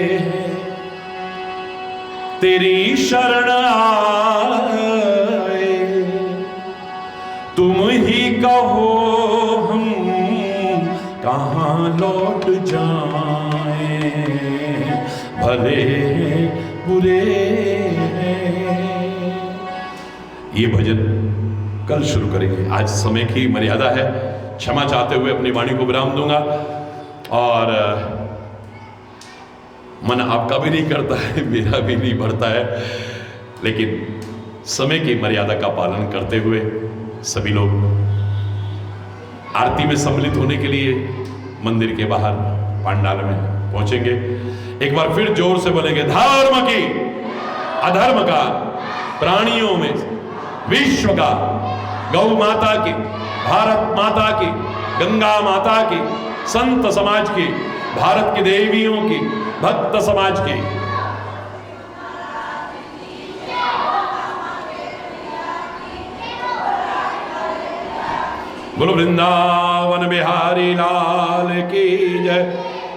B: हैं तेरी शरण आए, तुम ही कहो हम कहाँ लौट जाएं। भले हैं बुरे हैं। ये भजन कल शुरू करेंगे, आज समय की मर्यादा है। क्षमा चाहते हुए अपनी वाणी को विराम दूंगा। और मन आपका भी नहीं करता है, मेरा भी नहीं बढ़ता है, लेकिन समय की मर्यादा का पालन करते हुए सभी लोग आरती में सम्मिलित होने के लिए मंदिर के बाहर पंडाल में पहुंचेंगे। एक बार फिर जोर से बोलेंगे, धर्म की, अधर्म का, प्राणियों में, विश्व का, गौ माता की, भारत माता की, गंगा माता की, संत समाज की, भारत की देवियों की, भक्त समाज की। बोलो वृंदावन बिहारी लाल की जय।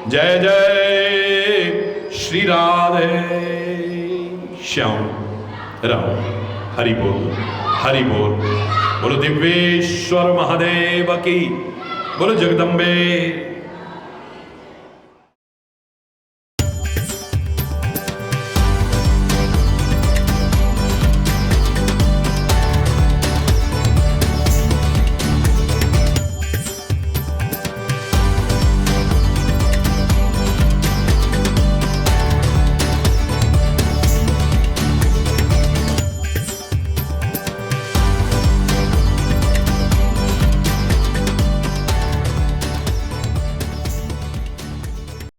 B: जय जय श्री राधे श्याम राम। हरि बोल, हरि बोल। बोलो दिव्येश्वर महादेव की, बोलो जगदम्बे